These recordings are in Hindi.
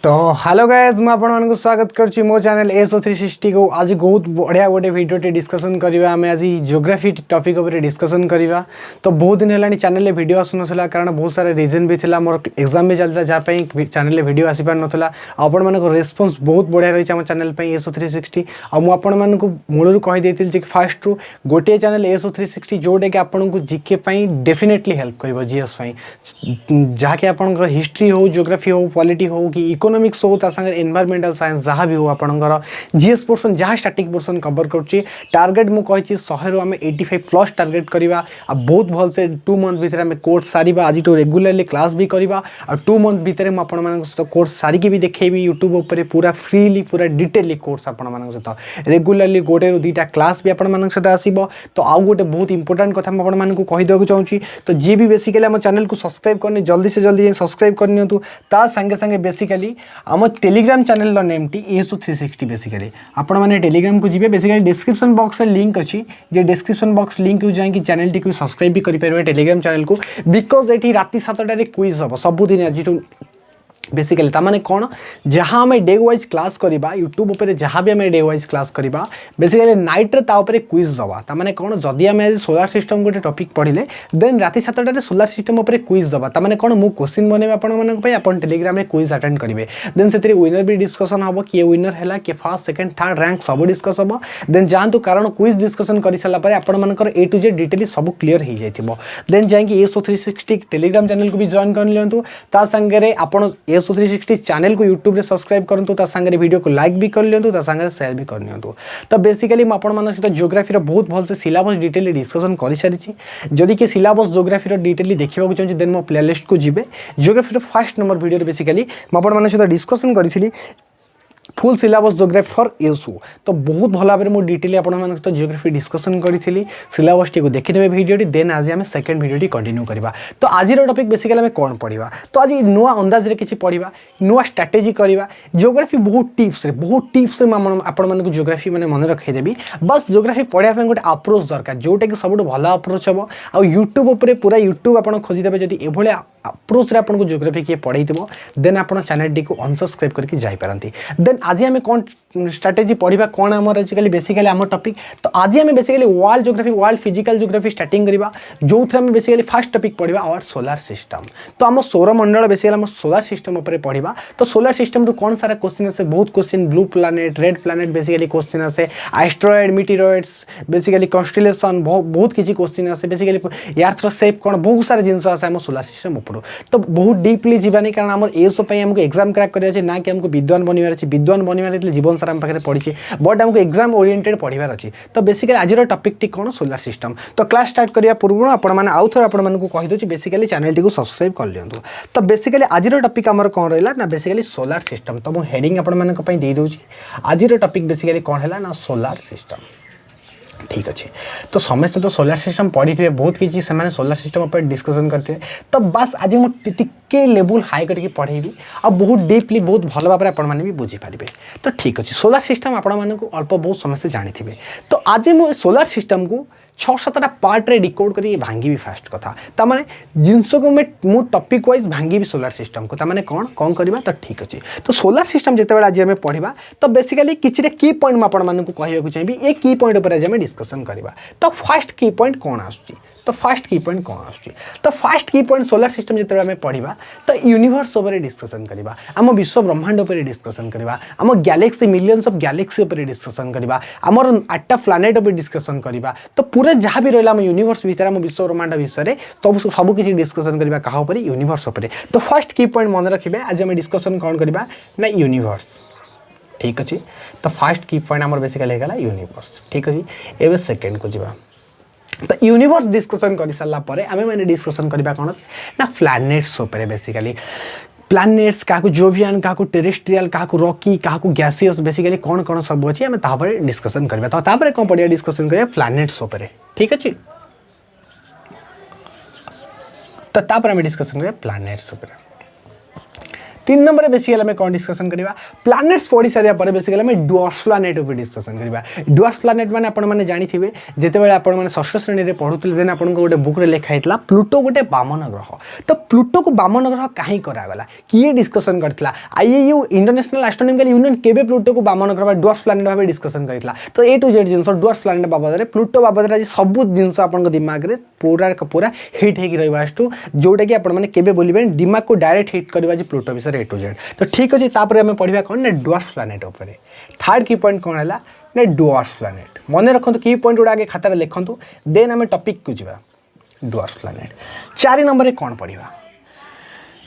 तो हेलो गाइस मैं आपको स्वागत करछि मो चैनल एसओ 360 को आज बहुत बढ़िया गोटे वीडियो टे डिस्कशन करबा आम आज ज्योग्राफी टॉपिक ऊपर डिस्कशन करबा। तो बहुत दिन हेलानी चैनल रे वीडियो आसुनसला कारण बहुत सारे रीजन भी थिला मोर एग्जाम भी चलता जहाँ पे चैनल रे वीडियो आसी पार नथला। आपण मानको रेस्पॉन्स बहुत बढ़िया रही हम चैनल पे एसओ 360 आ मु आपण मानको मूलरू कहि देतिल जे फर्स्ट रु गोटे चैनल एसओ 360 जोडे के आपण को जीके पई डेफिनेटली हेल्प करबो जीएस पई जहाँ के आपण हिस्ट्री हो ज्योग्राफी हो पॉलिटी हो कि इकोनॉमिक्स हो ता संगे एनवायरमेंटल साइंस जहाँ भी हो आपणकर जीएस पोर्सन जहाँ स्टैटिक पोर्सन कवर करुच्ची टार्गेट मुझे 100 रु आम 85 प्लस टार्गेट करवा बहुत भल से 2 मंथ भितर आम कोर्स सारिबा आज रेगुलरली क्लास भी करवा और 2 मंथ भितर मुझे सहित कोर्स सारिकी भी देखेबी यूट्यूब उपर पूरा फ्रीली पूरा डिटेली कोर्स आपण सहित रेगुलरली गोटे रु 2टा क्लास भी आपण सहित आसो। तो आउ गोटे बहुत इंपोर्टेंट कथा मुझे कहीदेक चाहूँगी तो जी भी बेसिकली आम चैनल को सब्सक्राइब करनी जल्दी से जल्दी सब्सक्राइब करनी ता संगे संगे बेसिकली आम Telegram channel name T SO 360 basically आपण मैंने टेलीग्राम को जी बेसिकली डिस्क्रिप्शन बॉक्स में लिंक अच्छी जे डिस्क्रिप्शन बॉक्स लिंक को जाकि चैनल टी सब्सक्राइब भी करेंगे टेलीग्राम चैनल को बिकज ये राति 7टार क्विज हम सबुदिन आज बेसिकली तामाने कौन जहाँ आम डे वाइज क्लास करवा यूट्यूब उपर जहाँ भी आम डे वाइज क्लास करवा बेसिकली नाइट रे ताऊपर क्विज दवा तामाने कौन जदि आम आज सोलार सिस्टम गोटे टॉपिक पढ़ले देन राति 7टार सोलार सिस्टम उपर क्विज दवा तामाने कौन मु क्वेश्चन बनैबे आपण टेलीग्राम रे क्विज अटेंड करेंगे देन से विनर भी डिस्कसन हम किए विनर है किए फर्स्ट सेकंड थर्ड रैंक सब डिस्कस हम देन जातु कारण क्विज डिस्कसन कर सारापर आपर ए टू जेड डिटेली सब क्लीयर हो जाए देन जाकि एसओ 360 टेलीग्राम चैनल को भी जॉइन कर लिंतु ता संगे आपण एसओ 360 चैनल को यूट्यूब रे सब्सक्राइब करंतु ता संगे वीडियो को लाइक भी कर लियंतु ता संगे शेयर भी कर नियंतु। तो बेसिकली म आपण मन सहित ज्योग्राफी रो बहुत भल से सिलेबस डिटेली डिस्कशन करि सारिछि जदि के सिलेबस ज्योग्राफी रो डिटेली देखिबा को चाहछि देन मो प्लेलिस्ट को जिबे ज्योग्राफी रो फर्स्ट नंबर वीडियो रे बेसिकली म आपण मन सहित डिस्कशन करिथिली फुल सिलेबस ज्योग्राफी फॉर एसओ। तो बहुत भल भाव में डिटेली आपण सहित ज्योग्राफी डिस्कशन करी सिलेबस टी को देखिदेवे वीडियो देन आज आम सेकेंड वीडियो कंटिन्यू करवा। तो आज टॉपिक बेसिकली आम कौन पढ़ा तो आज नुआ अंदाज रे किसी पढ़ा नुआ स्ट्राटेजी करवा ज्योग्राफी बहुत टिप्स आपण ज्योग्राफी मैंने मन रखीदेवी बस ज्योग्राफी पढ़ाई गोटे अप्रोच दरकार जोटा कि सब भल अप्रोच हम आ यूट्यूब उपर पूरा यूट्यूब आप खोजिदेवे जब ये अप्रोच आपको ज्योग्राफी किए पढ़ाई देन आप चैनल टी को अनसब्सक्राइब करके जापारती देन आज आम कौन स्ट्राटेजी पढ़ा कौन आम आजिकल बेसिकली आम टॉपिक तो आज आम basically world geography world physical geography starting करवा जो थे बेसिकली फर्स्ट टॉपिक पढ़ा आवर सोलार सिस्टम। तो आम सौरमंडल बेसिकली आम सोलार सिस्टम उपर पढ़ा तो सोलार सिस्टम रू कौन सारा क्वेश्चन आसे बहुत question blue planet red planet basically question आसे एस्ट्रॉयड मीटिरॉइड्स बेसिकली कन्स्टेलेशन बहुत किसी क्वेश्चन आसे बेसिकली अर्थ शेप कौन बहुत सारा जिनस आसे आम सोलार सिस्टम उपर तो बहुत डीपली जीवानी कारण आम एसओ आमको एग्जाम क्रैक करार ना कि आमको विद्वान बनवार अच्छे विद्वान बनवार जीवन सारा आम पाखे पढ़ी बट आमको एग्जाम ओरिएंटेड पढ़ार अच्छी। तो बेसिकली आज टॉपिक टी कौन सोलार सिस्टम। तो क्लास स्टार्ट करने पूर्व आउ थे आपको कहीदे बेसिकली चैनल टी को सब्सक्राइब कर लिंतु। तो बेसिकली आज टॉपिक आमर कौन रहा ना बेसिकली सोलार सिस्टम। तो मुझे हेडिंग आपंपाई दे दूँ आज टॉपिक बेसिकली कौन है ना सोलार सिस्टम ठीक अच्छे। तो समस्त तो सोलार सिस्टम पढ़ी थे बहुत किसी से सोलार सिस्टम पर डिस्कसन करते तो बस आज मुझे लेवल हाई करके पढ़ेबी आ बहुत डीपली बहुत भल भाव में भी बुझीपारे। तो ठीक अच्छे सोलार सिस्टम आपण अल्प बहुत समस्ते जानी थे। तो आज मुझे सोलार सिस्टम को 6-7टा पार्ट रे डिकोड करी भांगी फास्ट कथा तामाने जिनस को मु टॉपिक वाइज भांगी सोलार सिस्टम को तामाने कौन कौन करवा। तो ठीक अच्छे। तो सोलार सिस्टम जिते आज आम पढ़ा तो बेसिकली किसी की पॉइंट मुझे कहूँ चाहिए ये की पॉइंट पर आज आम डिस्कसन करवा। तो फर्स्ट की पॉइंट कौन आसुची तो फर्स्ट की पॉइंट कौन आसुची तो फर्स्ट की पॉइंट सोलार सिस्टम जिते आम पढ़ा तो यूनिवर्स उपर डिस्कसन करवा आम विश्व ब्रह्मांड उपर डिस्कसन करवा आम गैलेक्सी मिलियंस ऑफ गैलेक्सी उपर डिस्कसन करवा आमर 8टा प्लानेट उपर डिस्कसन करवा। तो पूरा जहाँ भी रहा यूनिवर्स भितर आम विश्व ब्रह्मांड विषय तो सब किसी डिस्कसन करवा क्या यूनिवर्स उपर। तो फर्स्ट की पॉइंट मन रखिए आज आम डिस्कसन कौन करवा ना यूनिवर्स ठीक अच्छे। तो फर्स्ट की पॉइंट आम बेसिकली यूनिवर्स ठीक अच्छे। एवं सेकेंड को जावा तो यूनिवर्स डिस्कसन कर सारा आम मैंने डिस्कसन करवा कौन ना प्लैनेट्स उपर बेसिकली प्लैनेट्स क्या जोवियन क्या टेरेस्ट्रियल क्या रॉकी क्या गैसियस बेसिकली कौन कौन सब अच्छी आम तापर डिस्कसन करवा। तो तापर कौन पढ़िया डिस्कसन करवा प्लैनेट्स उपर ठीक अच्छे। तो तापर आम डिस्कसन करवा प्लैनेट्स उपर। तीन नंबर बेसिकली आम कौन डिस्कसन करवा प्लानेट्स पढ़ी सारा पर बेसिकली आम डुअर्स प्लानेट उपर डिस्कसन करवा डुअर्स प्लानेट मैंने आपने जानिथे जितेबाला आपने षष्ठ श्रेणी में पढ़ुते देन आपको गोटे बुक्रे लिखाई प्लूटो गोटे बामन ग्रह तो प्लूटो को बामन ग्रह कहीं करागला किए डिस्कसन करता IAU इंटरनेशनल एस्ट्रोनॉमिकल यूनियन केबे प्लूटो को बामन ग्रह डुअर्स प्लानेट भाव डिस्कसन करता तो A to Z जिन डुअर्स प्लानेट बाबद प्लूटो बाबद आज सब जिन आप दिमाग में पूरा पूरा हिट हो जोटा कि आपने बोलिए दिमाग को डायरेक्ट हिट करवा प्लूटो विषय A to Z तो ठीक अच्छे आम पढ़ा कौन ना डुअर्स प्लानेट उपर थर्ड की पॉइंट कौन है ना डुअर्स प्लानेट मन रखु की पॉइंट गुड़ा आगे खातार लिखु देन आम टॉपिक को जावा डुअर्स प्लानेट 4 नंबर में कौन पढ़ा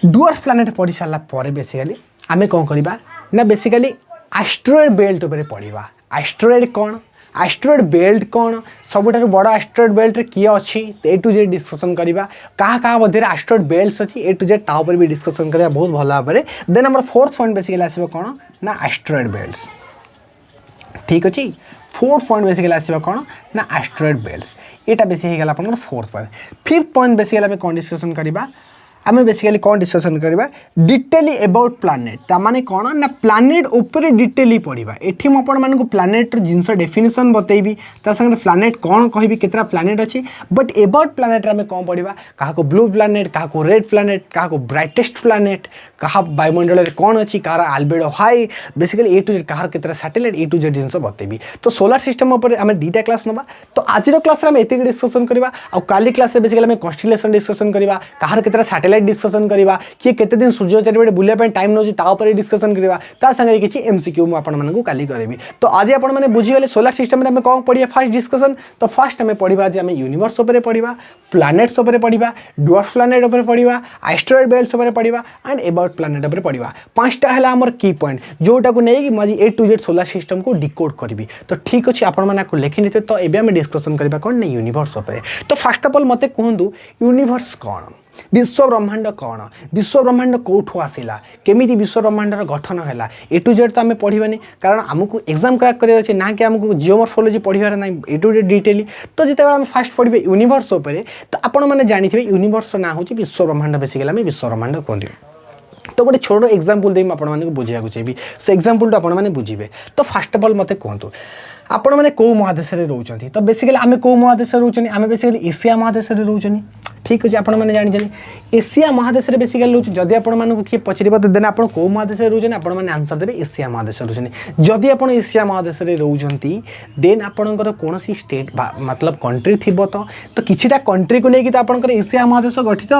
डुअर्स प्लानेट पढ़ी सारा पर बेसिकली आम कौन करवा ना बेसिकली एस्ट्रॉयड बेल्ट उपर पढ़ा एस्ट्रॉयड कौन एस्ट्रॉयड बेल्ट कौन सबुठ बड़ एस्ट्रॉयड बेल्ट किए अच्छी A to Z डिस्कसन करवा क्या मध्य एस्ट्रॉयड बेल्ट्स अच्छी A to Z तापर भी डिस्कसन करवा बहुत भल भाव में देन आम फोर्थ पॉइंट बेसिकली आसो कौन ना एस्ट्रॉयड बेल्ट्स ठीक अच्छे फोर्थ पॉइंट बेसिकली आसो कौन ना एस्ट्रॉयड बेल्ट्स यहाँ बेसी हो गला fourth point fifth point basically आम कौन डिस्कसन करवा आम बेसिकली कौन डिस्कसन करवा डिटेली अबाउट प्लानेट तामाने कौन ना प्लानेट उपरे डिटेली पढ़ा एठी मु आपण प्लानेट जिनस डेफिनेशन बतेबी संगे प्लानेट कौन कहि केतरा प्लानेट अच्छी बट अबाउट प्लानेट आम कौन पढ़ा क्या ब्लू प्लानेट क्या रेड प्लानेट क्या ब्राइटेस्ट प्लानेट क्या वायुमंडल में कौन अच्छी कार albedo high basically A to Z कहार केतरा सैटेलाइट A to Z जिनस बतेबी तो सोलार सिस्टम उपर आम 2टा क्लास नवा तो आज क्लास आम एति डिस्कसन करवा आ काली क्लास बेसिकली आम कन्स्टेलेशन डिस्कसन करवा कहार केतरा सैटेलाइट डिस्कसन करवा किए केते दिन सूर्य चारिपटे बुलाया टाइम नौपर डिस्कसन करवा ता संगे किसी MCQ मुझे काली करेबी तो आज आपने बुझीगले सोलार सिस्टम में कौन पढ़ा फास्ट डिस्कसन तो फास्ट आम पढ़ा आम यूनिवर्स उपर पढ़ा प्लानेट्स उपर पढ़ा डुअर्स प्लानेट उपर पढ़ा एस्ट्रॉयड बेल्ट्स उपर पढ़ा एंड अबाउट प्लानेट उपर पढ़ा 5टा है आमर की पॉइंट जोटा को नहीं मुझे A to Z solar system को डिकोड करी तो ठीक अच्छे आपको लिखी थे तो ये डिस्कसन करवा कौन ना यूनिवर्स उपर तो फास्ट ऑफ ऑल मत कहतु यूनिवर्स कौन विश्व ब्रह्मांड कौन विश्व ब्रह्मांड कौटू आसला केमी विश्व ब्रह्मांडर गठन है A to Z तो आम पढ़ानी कारण आमको एग्जाम क्रैक कर ना कि आमको जियोमॉर्फोलॉजी पढ़ार ना A to Z डिटेली तो जिते आम फास्ट पढ़े यूनिवर्स उपर तो आपण मैंने जानिथे यूनिवर्स ना हूँ विश्व ब्रह्मांड बेसिकली आम विश्व ब्रह्मांड कहते तो गोटे छोट एग्जाम्पल देवी आपको बुझाक चाहिए से एग्जाम्पल तो आपने बुझे तो फास्ट ऑफ ऑल मत कहतु आपण मैंने कौ महादेश में रोचे तो बेसिकली आम कौ महादेश रोचे आम बेसिकली एशिया महादेश में रोचे ठीक अच्छे आपने जानी एशिया महादेश में बेसिकली रोचे जदि आपको किए पचार तो देना आप कौ महादेश में रोचे आपने आंसर देते एशिया महादेश में रोचे जदि आप एशिया महादेश में रोचती देन आपंकर कौन स्टेट मतलब कंट्री थी तो किसीटा कंट्री को लेकिन तो एशिया महादेश गठित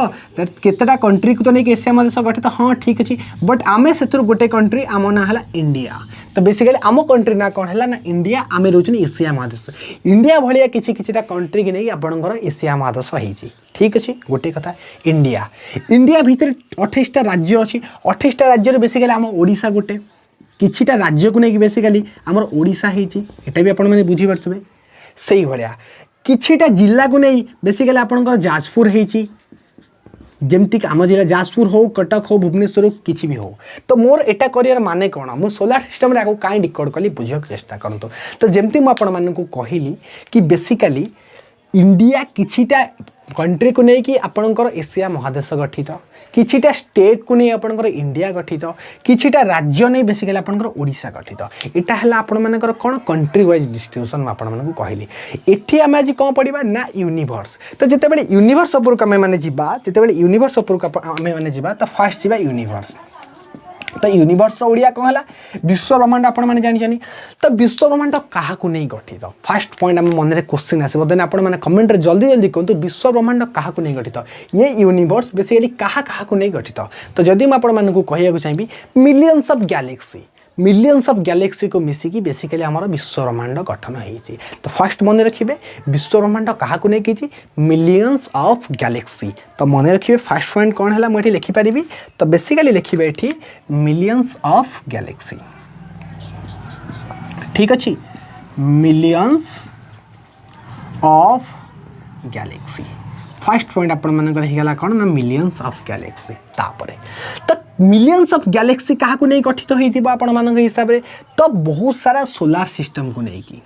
केतेटा कंट्री को तो नहीं एशिया महादेश गठित हाँ ठीक अच्छे बट आम से गोटे कंट्री आम ना है इंडिया तो बेसिकली आम कंट्री ना कौन है ना इंडिया आम रोचे एशिया महादेश इंडिया भाया किसी कंट्री की नहीं आपंकर एशिया महादेश होती ठीक अच्छे गोटे कथा इंडिया इंडिया भितर 28टा राज्य अच्छी 28टा राज्य बेसिकली आम ओडिशा गोटे किछिटा राज्य को लेकिन बेसिकली आमर ओडिशा होता भी आपने बुझीपे से भाया किछिटा जिला को नहीं बेसिकली आपंकर जाजपुर होती जमती आम जिला जाजपुर हो कटक हो भुवनेश्वर हो किसी भी हो तो मोर एटा करियर माने कौन मु सोलार सिस्टम रे आको काई डिकोड कली बुझक चेष्टा करंतु तो जमती मु आपण मानकु कहिली कि बेसिकली इंडिया किछिटा कंट्री को नहीं कि आपणकर एशिया महादेश गठित किछिटा स्टेट को नहीं आपणकर इंडिया गठित किछिटा राज्य नहीं बेसिकली आपणकर ओडिशा गठित एटा हला आपण मानकर कोन कंट्री वाइज डिस्ट्रीब्यूशन आपण मानकु कहली एठी हम आज कोन पढिबा ना यूनिवर्स तो जते बेले यूनिवर्स ऊपर को माने जिबा जते बेले यूनिवर्स ऊपर को माने जिबा तो फास्ट जिबा यूनिवर्स तो यूनिवर्स ओडिया कौन है विश्व ब्रह्मांड आपण मैंने जानी तो विश्व ब्रह्मांड क्या नहीं गठित फास्ट पॉइंट आम मन में क्वेश्चन आसो देन आप कमेंट जल्दी जल्दी कहतु विश्व ब्रह्मांड क्या नहीं गठित ये यूनिवर्स बेसिकली क्या नहीं गठित तो जदि मुझे कहूँ चाहिए मिलियंस ऑफ गैलेक्सी को मिसिकी बेसिकली आमर विश्व ब्रह्मांड गठन होती तो फास्ट मन रखिए विश्व ब्रह्मांड क्या नहीं मिलियंस ऑफ गैलेक्सी तो मन रखिए फास्ट पॉइंट कौन है मुझे लिखिपारि तो बेसिकली लिखिए ये मिलियंस ऑफ गैलेक्सी ठीक अच्छे millions of Galaxy fast point आपला कौन ना मिलियंस ऑफ गैलेक्सी तापरे तो मिलियंस ऑफ गैलेक्सी क्या नहीं गठित होता आपण मान हिसाब से तो बहुत सारा सोलार सिस्टम को लेकिन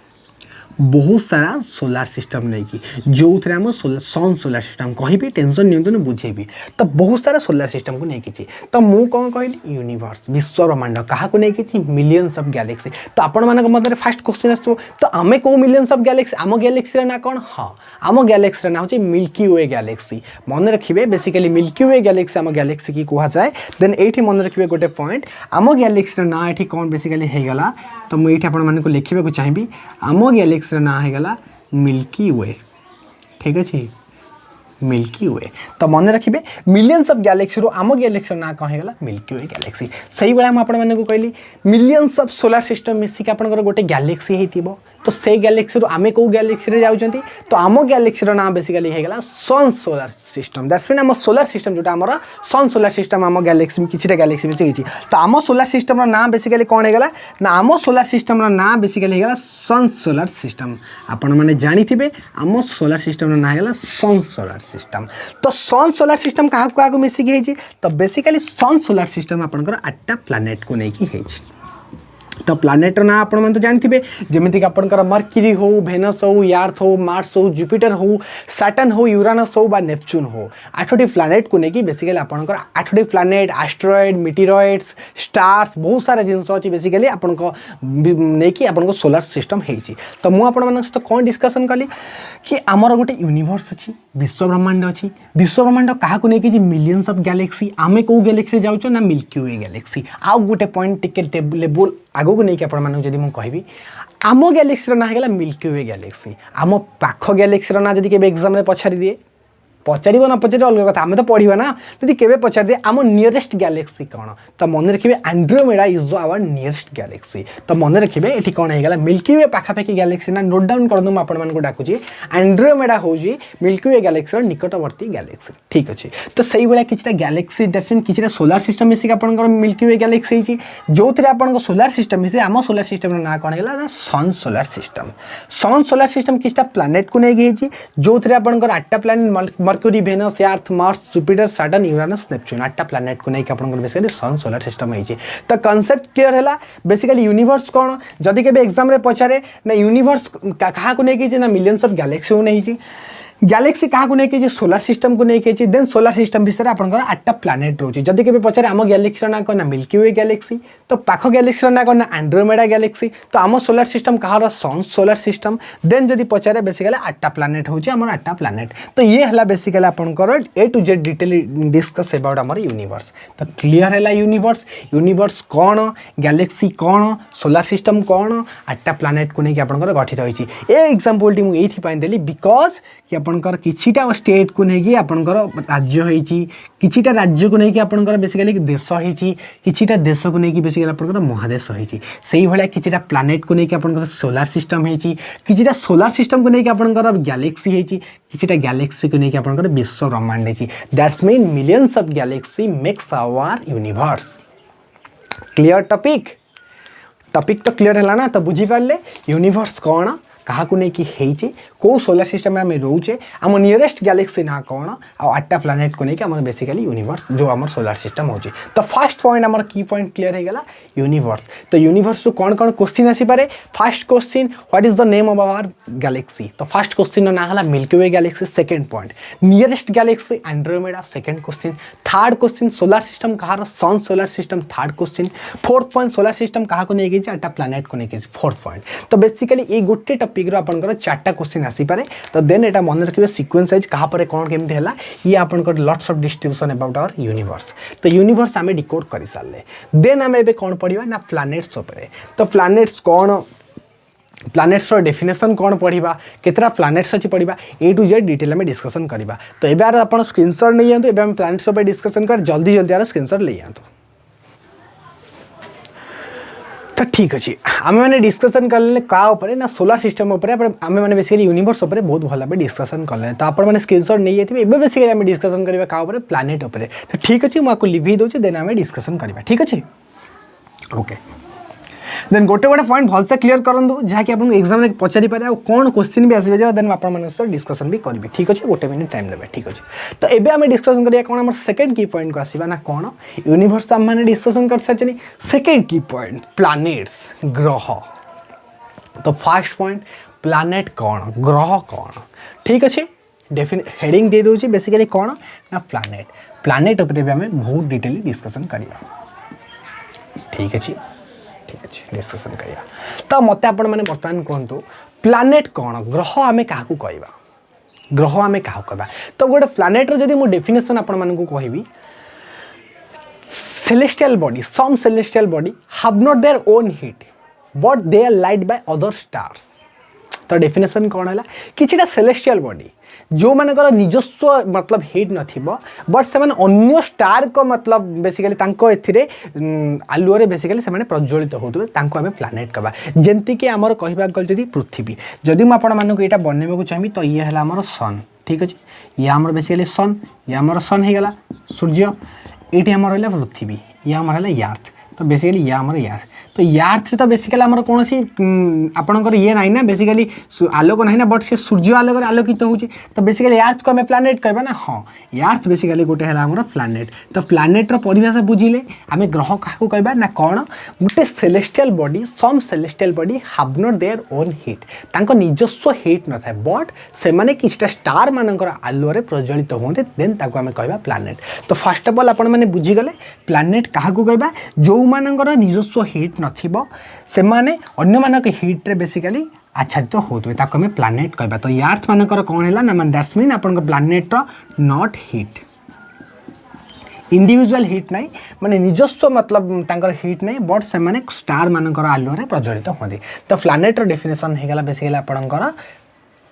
बहुत सारा सोलार सिस्टम नहीं कि जो थे आम सन सोलार सिस्टम कहि टेंशन नियंतु बुझेबी तो बहुत सारा सोलार सिस्टम को लेकिन तो मु कौन कहली यूनिवर्स विश्व ब्रह्मांड क्या लेकिन मिलियंस ऑफ गैलेक्सी तो आपण मान मध्य फास्ट क्वेश्चन आसो तो आम कौ मिलियंस ऑफ गैलेक्सी आम गैलेक्सी ना कौन हाँ आम गैलेक्सी ना हूँ मिल्की वे गैलेक्सी मन रखिए बेसिकली मिल्की वे गैलेक्सी आम गैलेक्सी की कहुए देन ये मन रखिए गोटे पॉइंट आम गैलेक्सी ना ये कौन बेसिकली होगा तो मुझे आपण को लिखा चाहिए आम गैलेक्सी ना होगा मिल्की वे ठीक अच्छे मिल्की वे तो मन रखिए मिलियंस ऑफ गैलेक्सी रो आम गैलेक्सी ना कौन होगा मिल्की वे गैलेक्सी से भाई मुझे कहली मिलियंस ऑफ सोलार सिस्टम मिसिक आपंकर गोटे गैलेक्सी हो तो से गैलेक्सी आम कौ गैलेक्सी रे जाउछंती तो आम गैलेक्सी ना बेसिकली होगा सन सोलार सिस्टम दैट्स मीन आम सोलार सिस्टम जोटा आम सन सोलार सिस्टम आम गैलेक्सी किसी गैलेक्सी मिसी तो आम सोलार सिस्टम ना बेसिकली कौन होगा ना आम सोलार सिस्टम ना बेसिकली होगा सन सोलार सिस्टम आपण मैंने जानी आम सोलार सिस्टम ना होगा सन सोलार सिस्टम तो सन सोलार सिस्टम क्या मिसिकी तो बेसिकली सन सोलार सिस्टम आपंकर 8टा प्लानेट को लेकिन तो प्लानेट ना आप तो जानते जमीक आपंकर मर्क्यूरी हो भेनस हो अर्थ हो मार्स हो जुपिटर हो सैटर्न हो यूरानस हो बा नेपच्यून हो 8टी प्लानेट को लेकिन बेसिकली आपंकर 8टी प्लानेट एस्टेरॉयड मीटेरॉइड्स स्टार्स बहुत सारा जिनस अच्छी बेसिकली आपन नहीं सोलार सिस्टम होती तो मुझे सहित कौन डिस्कसन कली कि आमर गोटे यूनिवर्स अच्छी विश्व ब्रह्मांड अच्छी विश्व ब्रह्मांड क्या लेकिन मिलियंस ऑफ गैलेक्सी आम कौ गैलेक्सी जाऊँ ना मिल्की वे गैलेक्सी आउ गोटे पॉइंट टिके लेवल आगो को लेकिन आपको कहि आम गैलेक्सी ना होगा मिल्की वे गैलेक्सी आम पाख गैलेक्सी ना जब एग्जाम में पचारि दिए पचार न पचार अलग कथा आम तो पढ़ा ना जब के पचार दिए आम नियरेस्ट गैलेक्सी कौन तो मन रखिए Andromeda is our nearest galaxy तो मन रखिए ये कौन होगा मिल्की वे पाखापाखि गैलेक्सी ना नोट डाउन कर दूँ आपको डाकुची एंड्रोमेडा हूँ मिल्की वे गैलेक्सी निकटवर्ती गैलेक्सी ठीक अच्छे तो सही भाई किसी गैलेक्सी दैट्स मीन किसी सोलार सिस्टम मिसिक आप मिल्की वे गैलेक्सी जो थे आप सोलार सिस्टम मिसे आम सोलार सिस्टम ना कौन है सन सोलार सिस्टम किसी प्लानेट को लेकिन जो थे आप 8टा planet Mercury Venus Earth Mars Jupiter Saturn Uranus Neptune 8टा प्लानेट को लेकिन आपंकर बेसिकली सन सोलार सिस्टम होती तो कॉन्सेप्ट क्लियर है बेसिकली यूनिवर्स कौन जदि के एग्जाम रे पचारे ना यूनिवर्स क्या लेकिन ना मिलियंस ऑफ गैलेक्सी को नहीं गैलेक्सी क्या लेकिन सोलार सिस्टम को लेकिन देन सोलार सिस्टम विषय में आपंकर 8टा प्लानेट रोचे जदि के पचारे आम गैलेक्सी ना कौन ना मिल्की वे गैलेक्सी तो पाख गैलेक्सी ना कौन ना एंड्रोमेडा गैलेक्सी तो आम सोलार सिस्टम कहाँ सन सोलार सिस्टम देन जदि पचारे बेसिकली 8टा प्लानेट होची आम 8टा प्लानेट तो ये है बेसिकली आपंकर A to Z detail discuss about आमर यूनिवर्स तो क्लीयर है यूनिवर्स कौन गैलेक्सी कौन सोलार सिस्टम कौन 8टा प्लानेट को लेकिन आपंकर गठित होती है एग्जाम्पल टी मुझे देली बिकज कि आपंकर किछिटा स्टेट को लेकिन आपंकर राज्य होती किछिटा राज्य को लेकिन आपंकर बेसिकली देश होती किछिटा देश को लेकिन बेसिकली आपंकर महादेश होती से भाया किछिटा प्लानेट को लेकिन आपंकर सोलार सिस्टम होती किछिटा सोलार सिस्टम को लेकिन आपंकर गैलेक्सी होती किछिटा गैलेक्सी को लेकिन आपंकर विश्व ब्रह्मांड होती that's mean millions of galaxy makes our universe clear topic तो क्लियर है ना तो बुझीपारे यूनिवर्स कौन क्या लेकिन कौ सोलार सिस्टम में आम रोचे आम नियरेस्ट गैलेक्सी ना कौन आ 8टा प्लानेट को लेकिन आम बेसिकली यूनिवर्स जो आम सोलार सिस्टम होची तो फर्स्ट पॉइंट आम की पॉइंट क्लियर होगा यूनिवर्स तो यूनिवर्स रू कौन कौन क्वेश्चन आसीपे first question what is the name of our galaxy तो फर्स्ट क्वेश्चन ना है Milky Way galaxy second point nearest galaxy Andromeda second question third question solar system कहाँ sun solar system third question fourth point solar system क्या लेकिन 8टा प्लानेट को लेकिन फोर्थ पॉइंट तो बेसिकली ये गोटे टॉपिक रो आपनकर 4टा क्वेश्चन आसीपे तो देन एटा मन रखिए सीक्वेंस वाइज कहाँ पर कौन केमती है ये आपनकर lots of distribution about our universe तो यूनिवर्स आम डिकोड कर सारे देन आम ए कौन पढ़ा ना प्लानेट्स उपरे तो प्लानेट्स कौन प्लानेट्स डेफिनेशन कौन पढ़ा केतरा प्लानेट्स अच्छी पढ़ा ए टू जेड डिटेल में डिस्कसन करवा तो एबार आप स्क्रीनशॉट नहीं जातु एवं प्लानेट्स पर डिस्कसन कर जल्दी जल्दी यार स्क्रीनशॉट ले जातु तो ठीक अच्छे आम मैंने डिस्कसन कले क्या ना सोलार सिस्टम आम मैंने बेसिकली यूनिवर्स उपर बहुत भल भाव डिस्कसन कले तो आप स्क्रीनशॉट नहीं जाते एवं बेसिकली आम डिस्कसन करवा क्या प्लानेट उपर तो ठीक अच्छे मुझे लिभि दूसरी देन आम डिस्कसन करवा ठीक अच्छे ओके देन गोटे गोटे पॉइंट भलसे क्लियर करूँ जहाँकि आपको एग्जाम में पचारि पारे कौन क्वेश्चन भी आसो देन आप डिस्कसन भी करेंगे ठीक अच्छे गोटे मिनिट टाइम देवे ठीक अच्छे तो एबे आम डिस्कसन करिया कौन आम सेकेंड की पॉइंट को आसवा ना कौन यूनिवर्स आम मैंने डिस्कसन कर सारी सेकेंड की पॉइंट प्लानेट्स ग्रह तो फर्स्ट पॉइंट प्लानेट कौन ग्रह कौन ठीक अच्छे हेडिंग दे दूँ बेसिकली कौन ना प्लानेट प्लानेट उपर भी आम बहुत डिटेल डिस्कसन करवा ठीक अच्छे डिस्कसन करवा तो मत आपण मैंने बर्तमान कहतु प्लानेट कौन ग्रह आम क्या कहवा ग्रह आम क्या कहवा तो गोटे प्लानेट जदि मु डेफिनेशन आपण मानकु कहबी celestial body some celestial body have not their own heat but they are light by other stars तो डेफिनेशन कौन है किछिटा celestial body जो मानकर निजस्व मतलब हिट नथिबो बट से अन्य स्टार को मतलब बेसिकली तांको एथिरे आलुओरे बेसिकली से प्रज्वलित होतबे तांको आमे प्लानेट कहबा जेंति कि हमर कहबा गल जदी पृथ्वी जदि म आपण मानको एटा बनेबो चाहबी तो ये हला हमर सन ठीक अछि ये हमर बेसिकली सन ये हमर सन हे गला सूर्य ये आम रहा पृथ्वी ये आम रहा अर्थ तो बेसिकली ये आम अर्थ तो अर्थ तो बेसिकली आम कौन सी आपंकर ये ना ना बेसिकली आलोक ना बट से सूर्य आलोक आलोकित हो तो बेसिकली अर्थ को आम प्लानेट कहबा ना हाँ अर्थ बेसिकली गोटे है आम प्लानेट तो प्लानेट परिभाषा बुझिले आम ग्रह क्या कहबा ना कौन गोटे celestial body some celestial body have not their own heat तांको निजस्व हीट न थाए बट से माने किछटा स्टार मानकर आलोरे प्रज्वलित होते देन ताको आम कहबा प्लानेट तो फर्स्ट ऑफ ऑल आपण माने बुझिगले प्लानेट क्या कहबा जो मानकर निजस्व हीट नथिबो से माने अन्य मानक हीट रे बेसिकली आच्छादित होते ताको आम प्लानेट कहबा तो अर्थ मानकर कौन है ना दैट्स मीन आपन planet not heat individual heat नहीं माने निजस्व मतलब तांकर हीट नहीं बट से माने स्टार मानकर आलोरे प्रज्वलित होते तो प्लानेट डेफिनेशन हो गला बेसिकली आपनकर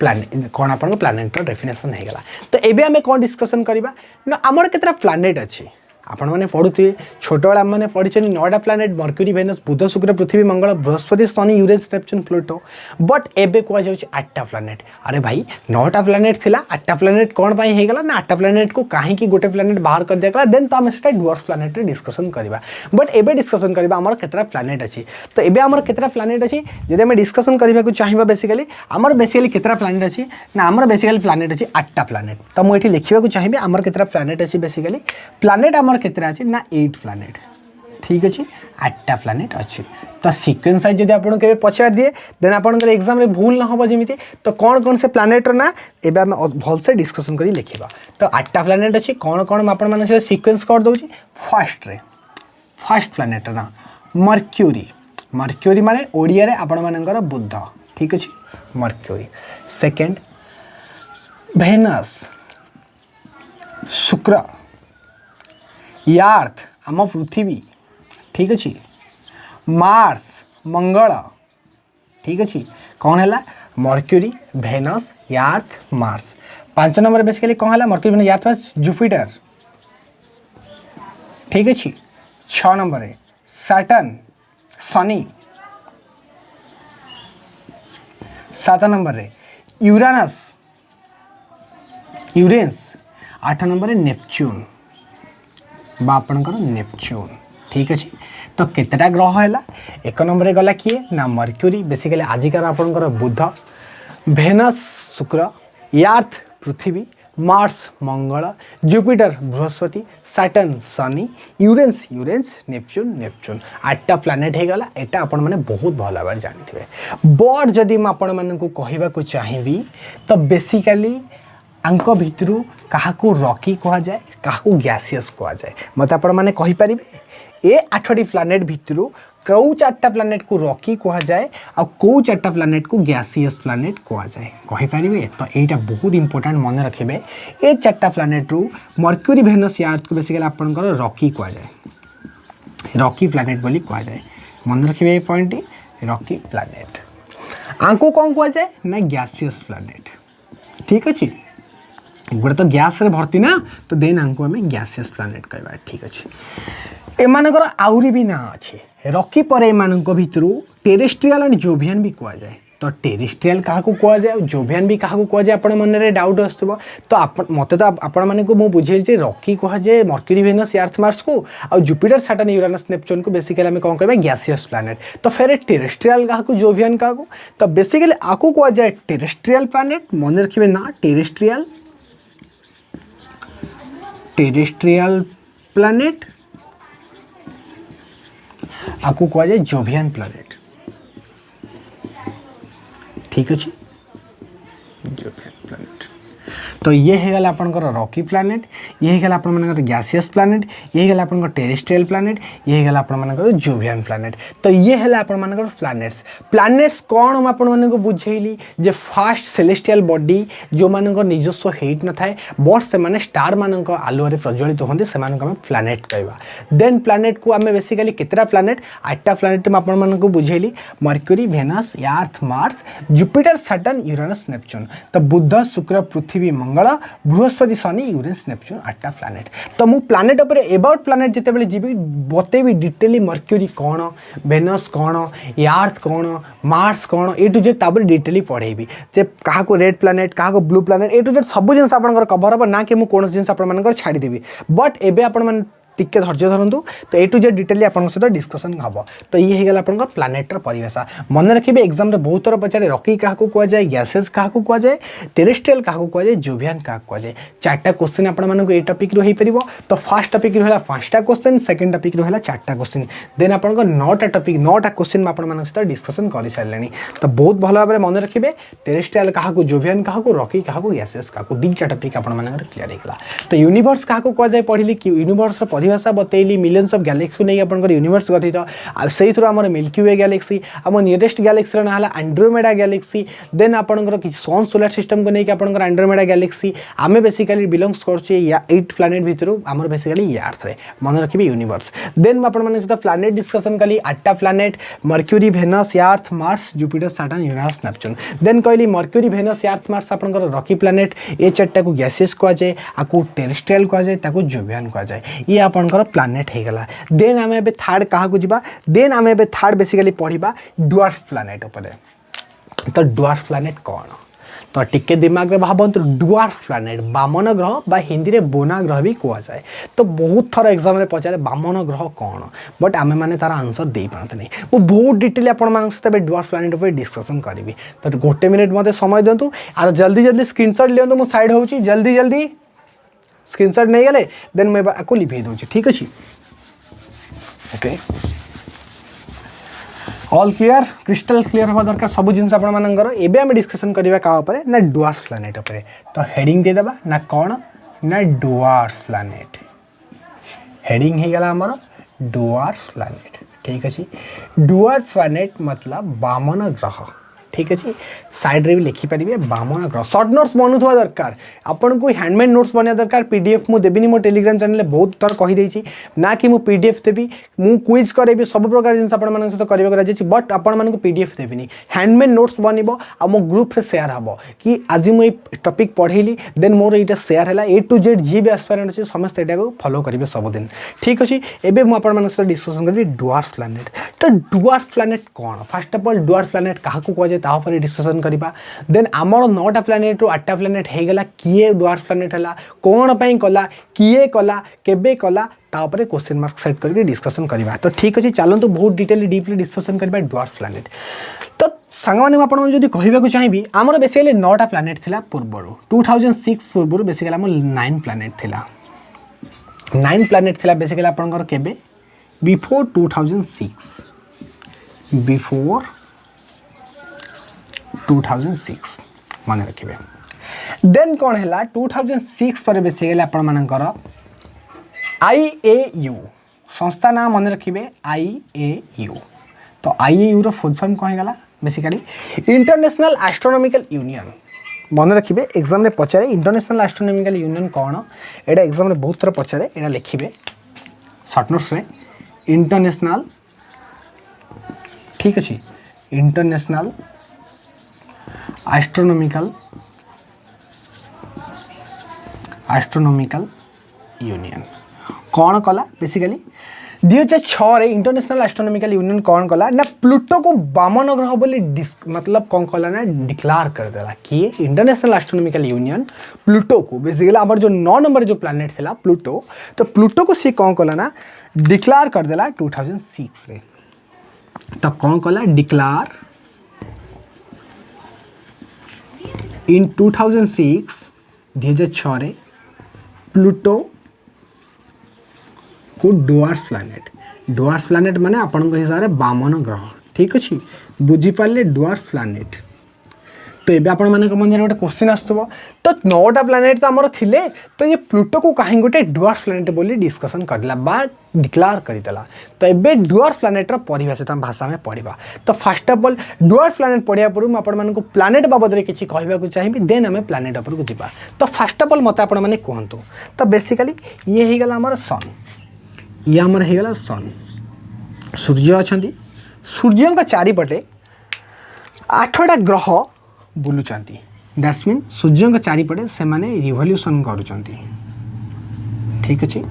प्लानेट कौन आप प्लानेट डेफिनेशन हो गला तो एबे आमे कौन डिस्कशन करबा ना हमर केतरा प्लानेट अछि आपण मैंने पढ़ुए छोट बेला मैंने पढ़ी 9टा प्लानेट मर्क्यूरी वेनस बुध शुक्र पृथ्वी मंगल बृहस्पति शनि यूरेनस नेपच्यून प्लूटो बट एबे कह जाउछ 8टा प्लानेट अरे भाई 9टा प्लानेट थिला 8टा प्लानेट कौन पाई हे गला ना 8टा प्लानेट को काहे कि गोटे प्लानेट बाहर कर दिया देन तो आम से ड्वार्फ प्लानेट रे डिस्कशन करबा बट एबे डिस्कशन करबा हमर केतरा प्लानेट अछि तो एबे हमर केतरा प्लानेट अछि जदि हम डिस्कशन करबा को चाहिबा बेसिकली हमर बेसिकली केतरा प्लानेट अछि ना हमर बेसिकली प्लानेट अछि 8टा प्लानेट तो मु एठी लिखिबा को चाहिबे हमर केतरा प्लानेट अछि बेसिकली प्लानेट हमर केतरा अछि ना 8 प्लानेट ठीक अच्छे 8टा प्लानेट अच्छे तो सीक्वेंस वाइज जब आपको के पचार दिए देन आपंकर एग्जाम रे भूल ना हो जमी तो कौन कौन से प्लानेट ना एबे आम भल से डिस्कसन करी लिखिबा तो 8टा प्लानेट अच्छी कौन कौन आपण माने से सीक्वेंस कर दउची फर्स्ट प्लानेट ना मर्क्यूरी मर्क्यूरी माने ओडिया रे आपण मानकर बुध ठीक अच्छे मर्क्यूरी सेकंड वेनस शुक्र अर्थ आम पृथ्वी ठीक अच्छे मार्स मंगल ठीक अच्छे कौन है Mercury Venus Earth Mars 5 number basically कौन है Mercury Venus Earth Mars Jupiter ठीक अच्छे 6 नंबर सैटर्न शनि 7 number Uranus Uranus 8 number Neptune बापणकर नेपच्यून ठीक अच्छे तो केतेटा ग्रह है एक नंबर गला किए ना मर्क्यूरी बेसिकली आजिकार आपणकर बुध वेनस शुक्र अर्थ पृथ्वी मार्स मंगल जुपिटर बृहस्पति सैटर्न शनि यूरेन्स नेपच्यून 8टा प्लानेट हो गला एटा आपण माने बहुत भल भाव जानी बट जदि मैं आपण मानकु कहबा को चाहिबी तो बेसिकली आंक भितरु काहाकू रॉकी कहा जाए काहाकू गैसियस कहा जाए मत आपण माने कहि परिबे ए 8टी प्लानेट भितरु कौ 4टा प्लानेट को रॉकी कहा जाए आ कौ 4टा प्लानेट को गैसियस प्लानेट कहा जाए कहि परिबे तो एटा बहुत इंपोर्टेंट मन रखिबे ए 4टा प्लानेट रु मर्क्यूरी वेनस अर्थ को बेसिकली आपनकर रॉकी कहा जाए रॉकी प्लानेट बोली कहा जाए मन रखिबे ए पॉइंट रॉकी प्लानेट आंको कौन कहा जाए ना गैसियस प्लानेट ठीक अछि गोटे तो गैस रे भर्ती ना तो देन आंको आम गैसियस प्लानेट कहबा ठीक अच्छे एमानकर आउरी भी ना अच्छे रॉकी पर एमानक भितरु टेरेस्ट्रियल एंड जोवियन भी कहा जाए तो टेरेस्ट्रियल क्या कह जाए जोवियन भी क्या कह जाए आप मन में डाउट आसो तो मत तो आपण मानक मुझे बुझे रॉकी कह जाए मर्क्यूरी वेनस अर्थ मार्स को आ जुपिटर सैटर्न यूरेनस नेपच्यून को बेसिकली आम कौन कहबा गैसियस प्लानेट तो फिर टेरेस्ट्रियल क्या जोवियन क्या तो बेसिकली आपको कह जाए टेरेस्ट्रियल प्लानेट मन रखिए ना टेरेस्ट्रियल प्लानेट आपको कह जाए जोवियन प्लानेट ठीक अच्छे जोवियन प्लानेट। तो ये हैगला आपनकर रॉकी प्लानेट, ये हैगला आपन मानकर गैसियस प्लानेट, ये हैगला आपनकर टेरेस्ट्रियल प्लानेट, ये हैगला आपन मानकर जोवियन प्लानेट। तो ये हैला आपन मानकर प्लानेट्स। प्लानेट्स कोन हम आपन मानको बुझेइली जे फास्ट सेलेस्टियल बॉडी जो मानकर निजस्व हेट न थाए बट से माने स्टार मानकर आलो रे प्रज्वलित होंदे से मानको हम प्लानेट कहबा। देन प्लानेट को हमें बेसिकली कितना प्लानेट 8टा प्लानेट में आपन मानको बुझेइली Mercury, Venus, Earth, Mars, Jupiter, Saturn, Uranus, Neptune. तो बुध, शुक्र, पृथ्वी, मंगल, बृहस्पति, शनि, यूरेनस, नेपच्यून 8टा प्लानेट। तो मु प्लानेट ऊपर अबाउट प्लानेट जते बेले जीबी बतेबी डिटेली मर्क्यूरी कोन, वेनस कोन, अर्थ कोन, मार्स कोन ए टू जेड तापर डिटेली पढ़ेबी जे कहा को रेड प्लानेट, कहा को blue planet A to Z सब जिंस आपनकर कवर हो ना कि मु कोन जिंस आपन मानकर छाडी देबी। बट एबे आपन मान टिके धैर्य धरतु तो ए टू जेड डिटेली आपन सहित डिस्कशन हम। तो ये हैगला आपन प्लानेटर परिभाषा मन रखिए। एग्जाम रे बहुत थर पचारे रॉकी क्या कह जाए, गैसेस क्या कह जाए, टेरेस्ट्रियल क्या कह जाए, जोवियन क्या कह जाए। 4टा क्वेश्चन आपन मानको ए टॉपिक रो हे परिबो। तो फर्स्ट टॉपिक रहला 5टा क्वेश्चन, सेकंड टॉपिक रहला 4टा क्वेश्चन, देन आपन 9टा टॉपिक 9टा क्वेश्चन में आपन मानक सहित डिस्कशन कर सारलेनी। तो बहुत भल भाव मन रखिए टेरेस्ट्रियल क्या को, जोवियन क्या को, रॉकी क्या को, गैसेस क्या को 2टा टॉपिक आपन मानकर क्लियर हेगला। तो यूनिवर्स क्या कह जाए पढ़िली कि यूनिवर्स रो परिभाषा बतैली मिलियंस ऑफ गैलेक्सी नहीं आपन यूनिवर्स गठित से आम मिल्की वे गैलेक्सी आम नियरेस्ट गैलेक्सी ना एंड्रोमेडा गैलेक्सी। देन आपंकर कि सन सोलार सिस्टम को लेकिन आपंकर एंड्रोमेडा गैलेक्सी आम बेसिकली बिलोंग्स करछे 8 प्लानेट भितर आमर बेसिकली अर्थ रे मन रखिए यूनिवर्स। देन आपन सहित प्लानेट डिस्कसन कली 8टा planet Mercury, Venus, Earth, Mars, Jupiter, Saturn, Uranus, Neptune. Then कहली मर्क्यूरी, वेनस, अर्थ, मार्स आपंकर रॉकी प्लानेट ए 4टा को गैसेस कह जाए, आपको टेरेस्ट्रियल कह जाए, ताको जोवियन कह जाए। ये आपंकर प्लानेट हेगला। देन आम ए थर्ड क्या को जीवा, देन आम ए थर्ड बेसिकली पढ़ा ड्वार्फ प्लानेट उपर। तो ड्वार्फ प्लानेट कौन तो टिके दिमाग में भावतु ड्वार्फ प्लानेट बामन ग्रह बा हिंदी रे बोना ग्रह भी कह जाए। तो बहुत थर एग्जाम रे पचारे बामन ग्रह कौन बट आमे माने तार आंसर दे पारते नहीं। वो बहुत डिटेल आपण मान सहित ड्वार्फ प्लानेट उपर डिस्कशन करी। तो 1 मिनिट मते समय दिंतु आर जल्दी जल्दी स्क्रीनशॉट लियंतु। मो साइड होउची जल्दी जल्दी स्क्रीनशॉट नहीं गले देन मैं आपको लिखि दूची। ठीक अछि okay all clear crystal clear हवा दरकार सब जिन आपण मानकर। एबे हम डिस्कशन करबा का ऊपर ना ड्वार्फ प्लानेट ऊपर। तो हेडिंग दे देबा ना कौन ना ड्वार्फ प्लानेट। हेडिंग हे गला हमर ड्वार्फ प्लानेट। ठीक अछि ड्वार्फ प्लानेट मतलब बामन ग्रह। ठीक अच्छे साइड रे भी लिखिपारे बामन ग्रह। सर्ट नोट्स बनूवा दरकार आपन को हैंडमेड नोट्स बना दरकार। पीडीएफ मु देबिनी मो टेलीग्राम चैनल बहुत थर कही देछि ना कि मु पीडीएफ देबी मु क्विज करेबी सब प्रकार जिन आपण मन सहित करबा राजी बट आपण मन को पीडीएफ देबिनी हैंडमेड नोट्स बनिबो आ मो ग्रुप रे शेयर हबो कि आज मु ए टॉपिक पढेली देन मोर एटा शेयर हैला ए टू जेड जी भी एस्पायरेंट अछि समस्त एटा को फॉलो करिवे सब दिन। ठीक अछि एबे मु आपण मन सहित डिस्कशन करबी ड्वार्फ प्लैनेट। तो dwarf planet cone first of all dwarf planet काहा को कह जाय ता ऊपर डिस्कशन करिबा। देन आमर 9टा प्लैनेट रु 8टा प्लैनेट हे गेला किए ड्वार्फ प्लैनेट हला कोन पई कला किए कला केबे कला ता ऊपर क्वेश्चन मार्क सेट करके डिस्कशन करिबा। तो ठीक अछि चलंतु बहुत डिटेल डीपली डिस्कशन करिबा ड्वार्फ प्लैनेट। तो सांग माने आपण जदी कहिबा को चाहिबी आमर बेसिकली 9टा प्लैनेट थिला पूर्वरु 2006 पूर्वरु बेसिकली आमर 9 प्लैनेट थिला 9 प्लैनेट थिला बेसिकली आपनकर केबे बिफोर 2006 बिफोर 2006 मन रखिए। देन कौन है 2006 पर बेसिकली आपण मानकर IAU संस्था नाम मन रखिए IAU। तो IAU रो फुल फॉर्म कौन है बेसिकली इंटरनेशनल एस्ट्रोनॉमिकल यूनियन। मन रखिए एग्जाम रे पचारे इंटरनेशनल एस्ट्रोनॉमिकल यूनियन कौन एटा एग्जाम रे बहुत थर पचारे एटा लिखिबे शॉर्ट नोट्स रे इंटरनेशनल। ठीक अछि इंटरनेशनल एस्ट्रोनॉमिकल यूनियन कौन कला बेसिकली 2006 रे इंटरनेशनल एस्ट्रोनॉमिकल यूनियन कौन कला ना प्लूटो को वामन ग्रह बोली मतलब कौन कला ना डिक्लेयर कर देला कि इंटरनेशनल एस्ट्रोनॉमिकल यूनियन प्लूटो को बेसिकली आमर जो 9 नंबर जो प्लैनेट थिला प्लूटो तो प्लूटो को सी कौन कला ना डिक्लेयर कर देला 2006 रे। तो कौन कला डिक्लेयर इन 2006 2006 रे प्लूटो को ड्वार्फ प्लैनेट माने आपन हिसाब से वामन ग्रह। ठीक अच्छे बुझी पारे ड्वार्फ प्लैनेट तो ये आपण मन गोटे क्वेश्चन आसुव तो 9टा प्लानेट तो आमर थिले तो ये प्लूटो को कहीं गोटे डुआर्फ प्लानेट बोली डिस्कसन करला बा डिक्लेयर करदेला तो ये डुआर्फ प्लानेटर परिभाषित भाषा में पढ़ा तो fast of all dwarf planet पढ़िया पूर्व मुझे प्लानेट बाबद में किसी कहवाक चाहिए देन आम प्लानेट उपरको जावा तो फास्ट ऑफ ऑल मत आप कहतु तो बेसिकली ये हो गला आमर सन ये आमर हो गला सन सूर्य अच्छा सूर्य का चारिपटे 8टा ग्रह बुलुचांती दैट्स मीन सूर्य का चारिपटे से माने रिवोल्यूशन करुचंती ठीक अच्छे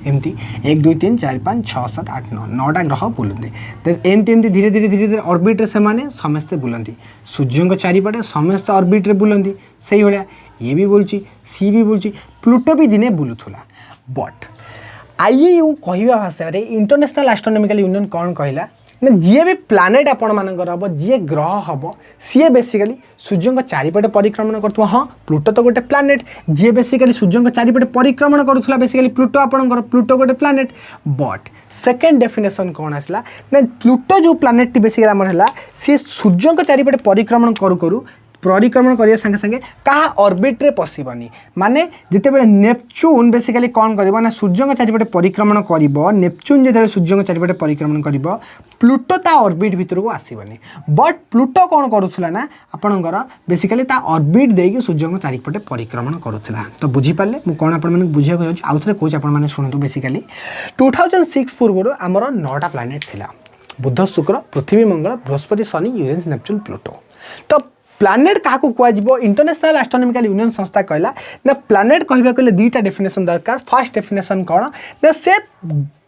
एमती 1 2 3 4 5 6 7 8 9 9टा ग्रह बुलते एमती एमती धीरे धीरे धीरे धीरे ऑर्बिट रे से माने समस्ते बुलंती सूर्य का चारिपटे समस्त ऑर्बिट रे बुलंती सही भलिया ये भी बोलची सी भी बोलची प्लूटो भी दिने बुलुथुला बट आईयू कहवा भाषा रे इंटरनेशनल एस्ट्रोनॉमिकल यूनियन कौन कहला ना जी भी प्लानेट आपण मानकर हम जी ग्रह हम सी बेसिकली सूर्य का चारिपटे परिक्रमण कर हाँ प्लूटो तो गोटे प्लानेट जी बेसिकली सूर्य का चारिपटे परिक्रमण करूला बेसिकली प्लूटो आपणकर प्लूटो गोटे प्लानेट बट सेकेंड डेफिनेशन कौन आसला ना प्लूटो जो प्लानेट टी बेसिकली आमर है सी सूर्य का चारिपटे परिक्रमण करू परिक्रमण करिया संगे संगे कहा ऑर्बिट रे पसिबनी माने जितेबेले नेपच्यून बेसिकली कौन करिवो ना सूर्य का चारिपटे परिक्रमण करिवो नेपच्यून जेतेबेले सूर्य का चारिपटे परिक्रमण करिवो प्लूटो ता ऑर्बिट भितर को आसीबनी बट प्लूटो कौन करूथला ना आपणकर बेसिकली ता ऑर्बिट देकी सूर्य का चारिपटे परिक्रमण करूथला तो बुझी पाले मु कोन आपन माने बुझिया जाउछ आउथरे कोच आपन माने सुनतु बेसिकली 2006 पूर्व हमर 9टा प्लैनेट थिला बुध शुक्र पृथ्वी मंगल बृहस्पति शनि यूरेनस नेपच्यून प्लूटो तो प्लानेट क्या कह इंटरनेशनल एस्ट्रोनॉमिकल यूनियन संस्था कहला ना प्लानेट कहवा कहले दुईटा डेफिनेशन दरकार फर्स्ट डेफिनेशन कौन ना से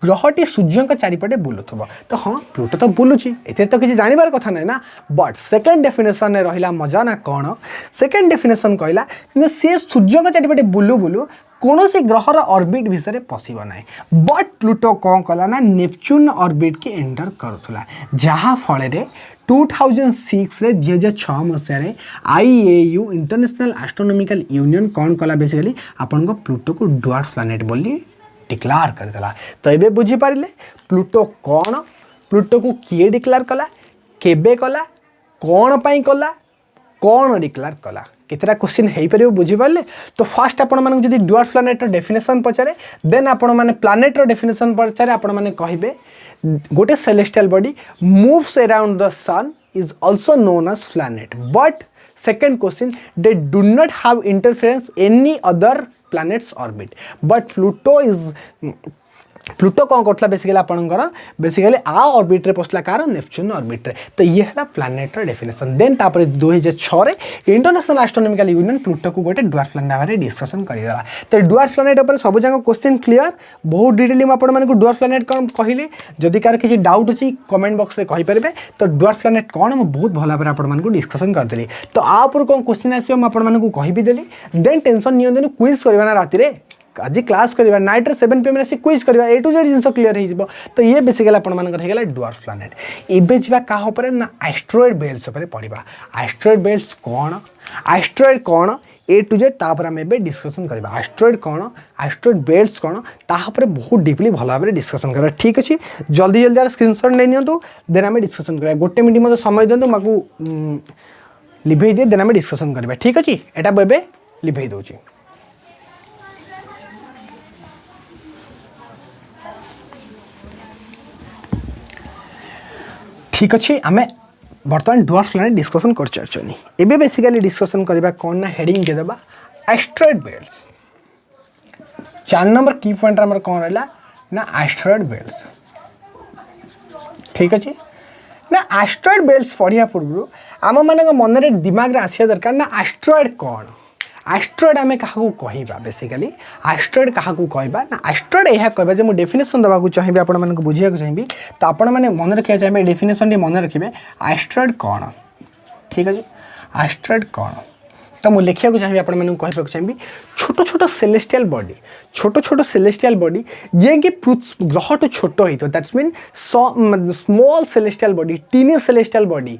ग्रहटी सूर्य का चारिपटे बुलुथब तो हाँ प्लूटो तो बुलूची ए तो किसी जानवर कथा ना ना बट सेकेंड डेफिनेशन रहा मजा ना कौन सेकेंड डेफिनेशन कहला ना सी सूर्य का चारिपटे बुलू बुलू कौन से ग्रहर ऑर्बिट विषय पशिब ना बट प्लूटो कौन कला ना नेपच्यून ऑर्बिट के एंटर करुला जहाँ फल 2006 रे 2006 मसीह आईएयू इंटरनेशनल एस्ट्रोनॉमिकल यूनियन कौन कला बेसिकली आपन को प्लूटो को डुआर्फ प्लैनेट बोली डिक्लेयर करदेला तो ये बुझी पारे प्लूटो कौन प्लूटो को किए डिक्लेयर कला केबे कला कौन पाई कला कौन डिक्लेयर कला केतरा क्वेश्चन हो पार बुझीपारे तो फास्ट आपण मानक जदि डुआर्फ प्लैनेट डेफिनेशन पचारे देन आपण माने प्लैनेट डेफिनेशन पचारे आपण माने कहिबे गोटे celestial body moves around the sun is also known as planet but second question they do not have interference any other planets orbit but Pluto कौन करता बेसिकली आपंकर बेसिकली आ ऑर्बिट रे पसला कार नेपच्यून ऑर्बिट रे तो ये है प्लैनेटर डेफिनेशन देन तापर 2006 रे इंटरनेशनल एस्ट्रोनॉमिकल यूनियन प्लूटो को गोटे डुआर्फ प्लैनेट भाव में डिस्कसन करदेला तो डुआर्फ प्लैनेट ऊपर सब जगह क्वेश्चन क्लियर बहुत डिटेल में आपण मानक डुआर्फ प्लैनेट कौन कहली जदि कार किसी डाउट अच्छी कमेंट बॉक्स में कहींपारे तो डुआर्फ प्लैनेट कौन मैं बहुत भल भाव आपण मानक डिस्कसन करदेली तो आ ऊपर कौन क्वेश्चन आसो मैं आपण मानक कहि भी देली देन टेंशन नियंतु क्विज करबा ना राति रे आज क्लास करवा नाइट रे 7 PM से क्विज करवा ए टू जेड जिनस क्लियर हो तो ये बेसिकली आपण मानकर हेगला डुआर्फ प्लैनेट एबे जिबा का ऊपर ना एस्ट्रॉयड बेल्ट्स ऊपर पढ़िबा एस्ट्रॉयड बेल्ट्स कौन एस्ट्रॉयड कौन ए टू जेड तापर हम एबे डिस्कशन करबा एस्ट्रॉयड कौन एस्ट्रॉयड बेल्ट्स कौन तापर बहुत डीपली भल भाव में डिस्कशन करबा ठीक अछि जल्दी जल्दी यार स्क्रीनशॉट ले नियंतु देन हम डिस्कशन करबा गोटे मिनिट मते समय देंतु माकू लिभेई दे देन हम डिस्कशन करबा ठीक अछि एटा बेबे लिभेई दोछि ठीक अच्छे आम बर्तमान डुआर्फ प्लैनेट डिस्कसन कर चलनी एबे बेसिकली डिस्कसन करबा कौन ना हेडिंग के देबा एस्ट्रॉयड बेल्ट्स 4 नंबर की पॉइंट हमर कौन रहला ना एस्ट्रॉयड बेल्ट्स ठीक अच्छे ना एस्ट्रॉयड बेल्ट्स पढ़िया पूर्व आम मान मन में दिमाग रे आसिया दरकार ना एस्ट्रॉयड कौन एस्ट्रॉयड आम क्या कहवा बेसिकली एस्ट्रॉयड क्या कहवा ना एस्ट्रॉयड यह कहवा जो मुझे डेफिनेशन देवाक चाहिए आपण मानक बुझिया चाहिए तो आपण मैंने मन रखा चाहिए डेफिनेशन मन रखिए एस्ट्रॉयड कौन ठीक अच्छे एस्ट्रॉयड कौन तो मुझे लिखा चाहिए आपण मानक कहवाक चाहिए छोट छोट सेलेस्टियल बॉडी जे कि ग्रह टू छोट हो that's mean small celestial body tiny celestial body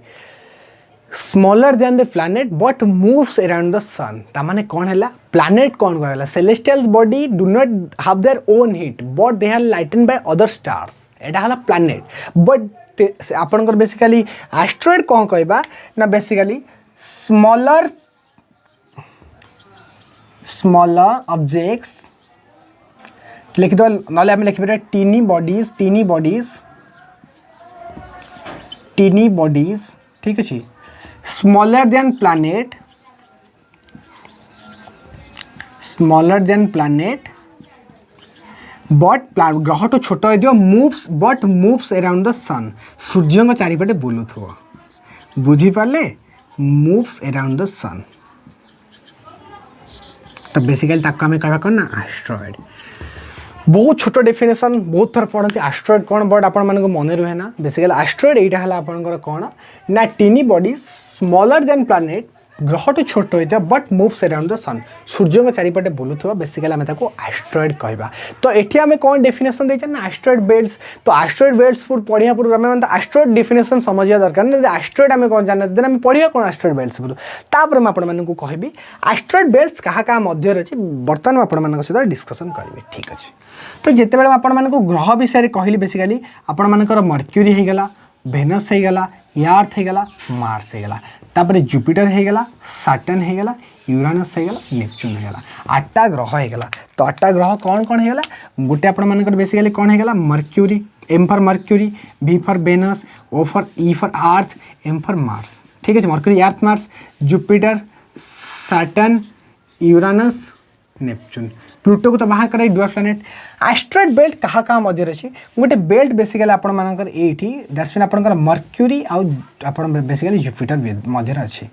smaller than the planet but moves around the sun तामाने कौन है प्लैनेट कौन कहला celestial body do not have their own heat but they are lighten by other stars एटा हला प्लैनेट बट आपनकर बेसिकली एस्ट्रॉयड कौन कहबा ना बेसिकली स्मॉलर ऑब्जेक्ट्स लिखिद ना लिखिपर टीनी बॉडीज ठीक अच्छे स्मॉलर देन प्लैनेट बट ग्रह तो छोट हो मूव्स अराउंड द सन सूर्य चारिपटे बुलूथो बुझीपारे मूव्स अराउंड द सन तो बेसिकली आम कौन एस्ट्रॉइड बहुत छोट डेफिनेशन बहुत थर पढ़ती एस्ट्रॉइड कौन बट आपण मन मन रुहे ना बेसिकली एस्ट्रॉइड यहाँ है आपंकर कौन ना tiny body smaller than planet ग्रह तो छोट होता है but moves around the sun सूर्य चारिपटे बुलूथुवा बेसिकली आम एस्ट्रॉइड कहवा तो ये आम कौन डेफिनेशन देते ना एस्ट्रॉइड बेल्ट्स तो एस्ट्रॉइड बेल्ट्स पढ़िया पूर्व आम एस्ट्रॉइड डेफिनेशन समझिया दरकार ना एस्ट्रॉइड आम कौन जानते देन आम पढ़िया कौन एस्ट्रॉइड बेल्ट्स पूर्व तापर मुझे कहबी एस्ट्रॉइड बेल्ट्स क्या मध्य अच्छी बर्तमान आपण सहित डिस्कसन करेंगे ठीक अच्छे तो जिते बड़े आपण ग्रह विषय कहली बेसिकली आपण मर्क्यूरी होगला भेनस होगला अर्थ होगला मार्स होगला तापर जुपिटर होगला सैटर्न होगला यूरानस होगला नेपच्यून होगला 8टा ग्रह होगला तो 8टा ग्रह कौन कौन होगला गोटे आपण बेसिकली कौन होगला Mercury M for Mercury B for Venus ओ for E for Earth M for Mars ठीक है Mercury Earth Mars Jupiter Saturn Uranus Neptune Pluto को तो बाहर कराई ड्वार्फ प्लैनेट एस्ट्रॉइड बेल्ट कहाँ मध्य अच्छी गोटे बेल्ट बेसिकली आपण ये दैट्स मीन आपंकर मर्क्यूरी आउ बेसिकली जुपिटर मध्य अच्छे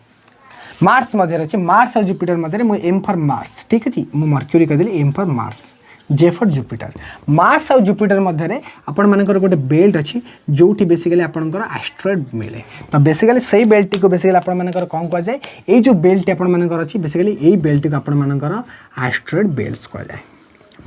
मार्स मध्य अच्छे मार्स और जुपिटर मध्य मुझे एम फॉर मार्स ठीक अच्छे मुझे मर्क्यूरी कहदेली M for Mars J for Jupiter Mars और जुपिटर मध्य आपण मानकर गोटे बेल्ट अच्छी जो बेसिकली आपंकर एस्ट्रॉइड मिले तो बेसिकली सही बेल्ट टी को बेसिकली आपण मानकर कौन कह जाए ये जो बेल्ट आपण मानकर अच्छी बेसिकली यही बेल्ट को आपण मानकर एस्ट्रॉइड बेल्ट्स कह जाए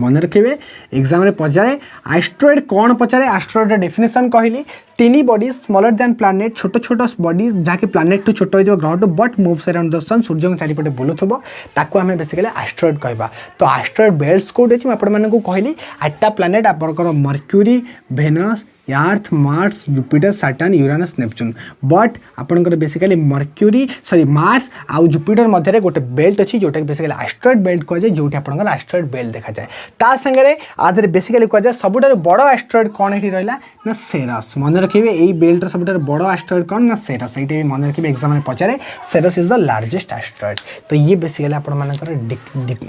मन रखिए एग्जाम रे पचारे एस्ट्रॉइड कौन पचारे एस्ट्रॉइड डेफिनेशन कहली tiny body smaller than planet छोट छोट बॉडी जहाँकि प्लैनेट टू छोट हो ग्रह टू but moves around the sun सूर्य चारिपटे बुलूथुब ताकू आम बेसिकली एस्ट्रॉइड कहवा तो एस्ट्रॉइड बेल्ट्स कौट अच्छी आपको कहली 8टा प्लैनेट आपंकर mercury Venus Earth Mars Jupiter Saturn Uranus Neptune but आपंकर बेसिकली मर्क्यूरी सॉरी मार्स आउ जुपिटर मध्य गोटे बेल्ट अच्छी जोटा बेसिकली एस्ट्रॉइड बेल्ट कह जाए जो आपंकर एस्ट्रॉइड बेल्ट देखा जाए ता संगे आधे बेसिकली कह जाए सबुठ बड़ एस्ट्रॉइड कौन ये रहा ना सेरस मन रखिए यही बेल्ट सब बड़ एस्ट्रॉइड कौन ना सेरस ये मन रखिए एग्जाम में पचारे सेरस इज द लार्जेस्ट एस्ट्रॉइड तो ये बेसिकली आपर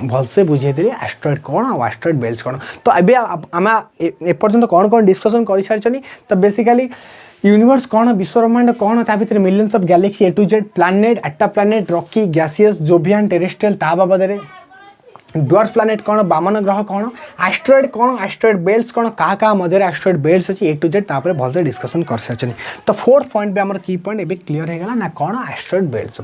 भलसे बुझे एस्ट्रॉइड कौन और एस्ट्रॉइड बेल्ट कौन तो अभी आम एपर्तंत कौन कौन डिस्कसन कर सारी तो बेसिकली यूनिवर्स कौन विश्वब्रह्मांड कौन ता भीतर millions of galaxy A to Z planet 8टा planet rocky gaseous Jovian terrestrial ता बाबद ड्वार्फ प्लैनेट कौन बामन ग्रह कौन एस्ट्रॉइड बेल्ट्स कौन क्या मध्य एस्ट्रॉइड बेल्ट्स अच्छी ए टू जेड तापर भलसे डिस्कसन कर सारी तो 4th पॉइंट भी आम की पॉइंट एवं क्लीयर होगा ना कौन एस्ट्रॉइड बेल्ट्स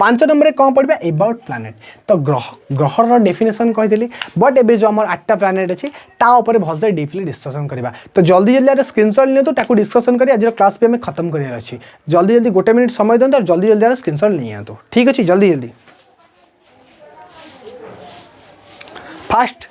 5 नंबर कौन पढ़ा अबाउट प्लैनेट तो ग्रहर डेफिनेशन कही बट एवं जो आम 8टा प्लैनेट अच्छी तापर भलसे डीपली डिस्कसन करवा तो जल्दी जल्दी स्क्रीनशॉट नियंतु ताकू डिस्कसन कर आज क्लास भी आम खत्म कर जल्दी जल्दी गोटे मिनट समय दिखाते और जल्दी जल्दी स्क्रीनशॉट नियंतु ठीक अच्छे जल्दी जल्दी फास्ट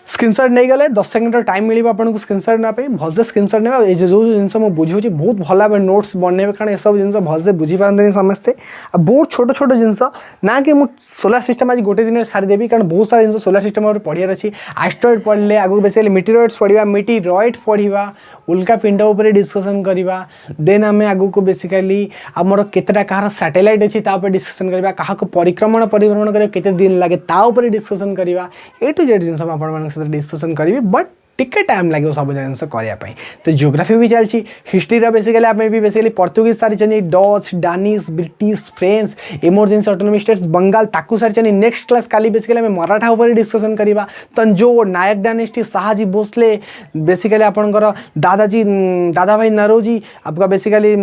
स्क्रीनशॉट नहीं गले 10 सेकंड टाइम मिले आपको स्क्रीनशॉट ना भलसे स्क्रीनशॉट ने जो जिन बुझे बहुत भल भाव नोट्स बनने कारण सब जिन भलसे बुझीपारे समस्ते बहुत छोट छोट जिनस ना कि सोलार सिस्टम आज गोटे दिन सारीदेवी कारण बहुत सारा जिन सोलार सिस्टम पढ़ार अच्छी एस्ट्रॉइड पढ़ले आगू बेसिकली मीटेरॉइड्स पढ़ा मीटेरॉइड पढ़ा उल्का पिंड उपर डिस्कसन करवा देन आम आगू को बेसिकली आमर केतेटा कहार सैटेलाइट अच्छी डिस्कसन करवा क्या परिक्रमण परिभ्रमण कर केते दिन लगे डिस्कसन करवा ए टू जेड जिन आप डिस्कसन करी बट टिके टाइम लगे सब जिन करने तो जियोग्राफी भी चलती हिस्ट्री बेसिकली आम भी बेसिकली पर्तुगीज सारी Dutch Danish British French emergency autonomous states Bengal ताकू सारी नेक्स्ट क्लास काली बेसिकली आम मराठा उपर डिस्कसन करवा तंजौर नायक डायनेस्टी शाहजी भोसले बेसिकली आपंकर दादाजी दादा भाई नरोजी आपका बेसिकली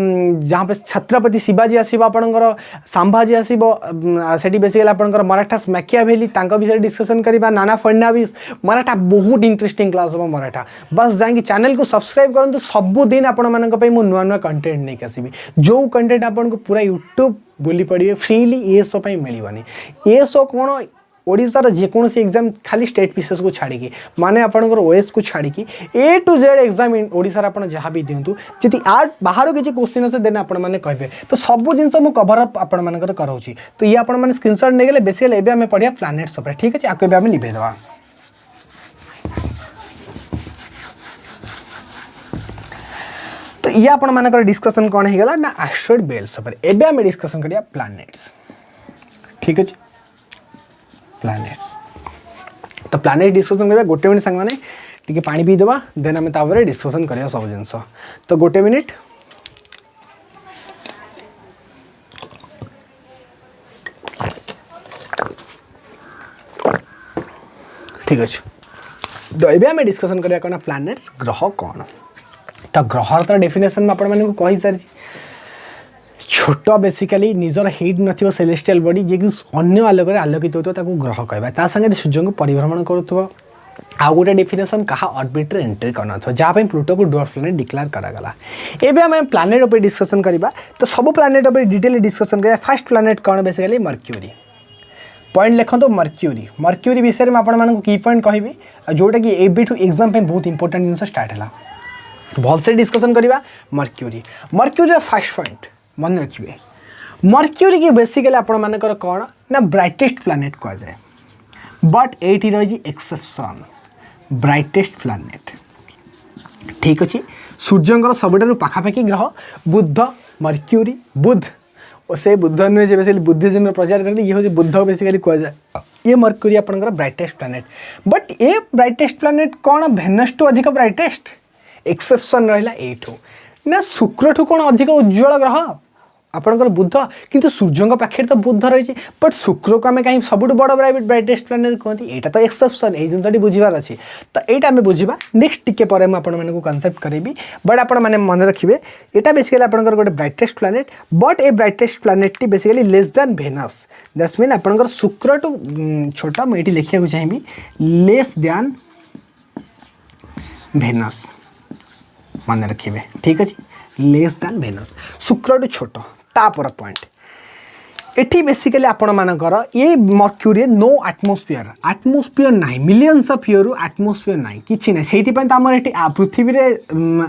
जहाँ पे छत्रपति शिवाजी आसो आपंकर संभाजी आसो से बेसिकली आपंकर मराठा मैकियाभेली विषय डिस्कसन करवा नाना फडणवीस मराठा बहुत इंटरेस्टिंग क्लास हम मराठा बस जाकि चैनल को सब्सक्राइब करूँ सबुदिन आपण मानी नुआ नुआ कंटेंट नहीं आसबि जो कंटेंट आपको पूरा यूट्यूब बुली पड़े फ्रीली ये शो मिलनी ये शो कौन ओडिशार जेकोसी एग्जाम खाली स्टेट विशेष को छाड़ी माने आपनकर ओएस को छाड़ी ए टू जेड एग्जाम ओडिशार आपण जहाँ भी दिंतु जी आ बाहर किसी क्वेश्चन अच्छे देन आपण मैंने कहे तो सब जिन मुझे कवर अप आपण मानकर कराऊँ तो ये आपण मैंने स्क्रीनशॉट नहीं गले बेसिकली एबे हमें पढ़िया प्लैनेट्स उपर ठीक अच्छे आगे आम लिभेदवा तो ये आपण मानकर डिस्कशन कौन हो गला ना एस्ट्रॉइड बेल्ट्स उपर एबे हमें डिस्कशन करिया प्लैनेट्स ठीक अच्छे प्लैनेट तो प्लैनेट डिस्कशन करिया गोटे मिनिट संग माने टिके पानी पी देबा देन हमें तावरे डिस्कशन करिया सब जिंस तो गोटे मिनिट ठीक अच्छे तो ये आम डिस्कसन करिया कौन प्लैनेट्स ग्रह कौन तो ग्रहर तो डेफिनेशन में आपण मानक कहि सारी छोट बेसिकली निजर हिट नथिबो सेलेस्टियल बॉडी जे कि अन्य आलोक आलोकित होतो ताको ग्रह कहबा ता संगे सूर्य को परिभ्रमण करूथबो आ गोटे डेफिनेशन कहा ऑर्बिट रे एंट्री करना था जहाँ प्लूटो को ड्वार्फ प्लैनेट डिक्लेयर करागला एबे हम प्लैनेट ऊपर डिस्कशन करबा तो सब प्लैनेट ऊपर डिटेल डिस्कशन करिया फर्स्ट प्लैनेट कौन बेसिकली मर्क्यूरी पॉइंट लिखो मर्क्यूरी मर्क्यूरी विषय में आपण मानक की पॉइंट कहबी जोटा कि एबेठू एग्जाम पे बहुत इंपोर्टेंट जिनस स्टार्ट है भल से डिस्कशन करबा मर्क्यूरी मर्क्यूरी फर्स्ट पॉइंट मन रखिए मर्क्यूरी की बेसिकली आपण मानकर कौन ना ब्राइटेस्ट प्लैनेट कह जाए बट एटी रही एक्सेप्शन ब्राइटेस्ट प्लैनेट ठीक अच्छे सूर्यंकर सबुठ पाखापाखि ग्रह बुध मर्क्यूरी बुध और से बुध नुहे जो बेसिकली बुद्धिज्म प्रचार करते ये हूँ बुध बेसिकली कह जाए ये मर्क्यूरी आपंकर ब्राइटेस्ट प्लैनेट बट ये ब्राइटेस्ट प्लैनेट कौन भेनस टू अधिक ब्राइटेस्ट एक्सेप्शन रहा एठू ना शुक्र ठू कौन अधिक उज्ज्वल ग्रह आपंकर बुध किंतु सूर्य पाखे तो बुध रही बट शुक्र को आम कहीं सब बड़ ब्राइटेस्ट प्लैनेट कहते यहाँ तो एक्सेप्शन ये जिनस बुझार अच्छी तो यहाँ आम बुझा नेक्स्ट टिके पर मुझे कनसेप्ट करी बट आप मन रखिए यहाँ बेसिकली आपंकर गोटे brightest planet but A brightest planet T basically less than Venus that's mean आपंकर शुक्र टू छोटा मुझे लिखा चाहिए लेस दैन भेनस मन रखिए ठीक अच्छे लेस दैन भेनस शुक्र टू छोट तापर पॉइंट एठी बेसिकली आपण मानकर ये मर्क्यूरी नो आटमोस्फियर ना मिलियंस अफ इयर आटमोस्फियर ना कि ना से आम ये पृथ्वी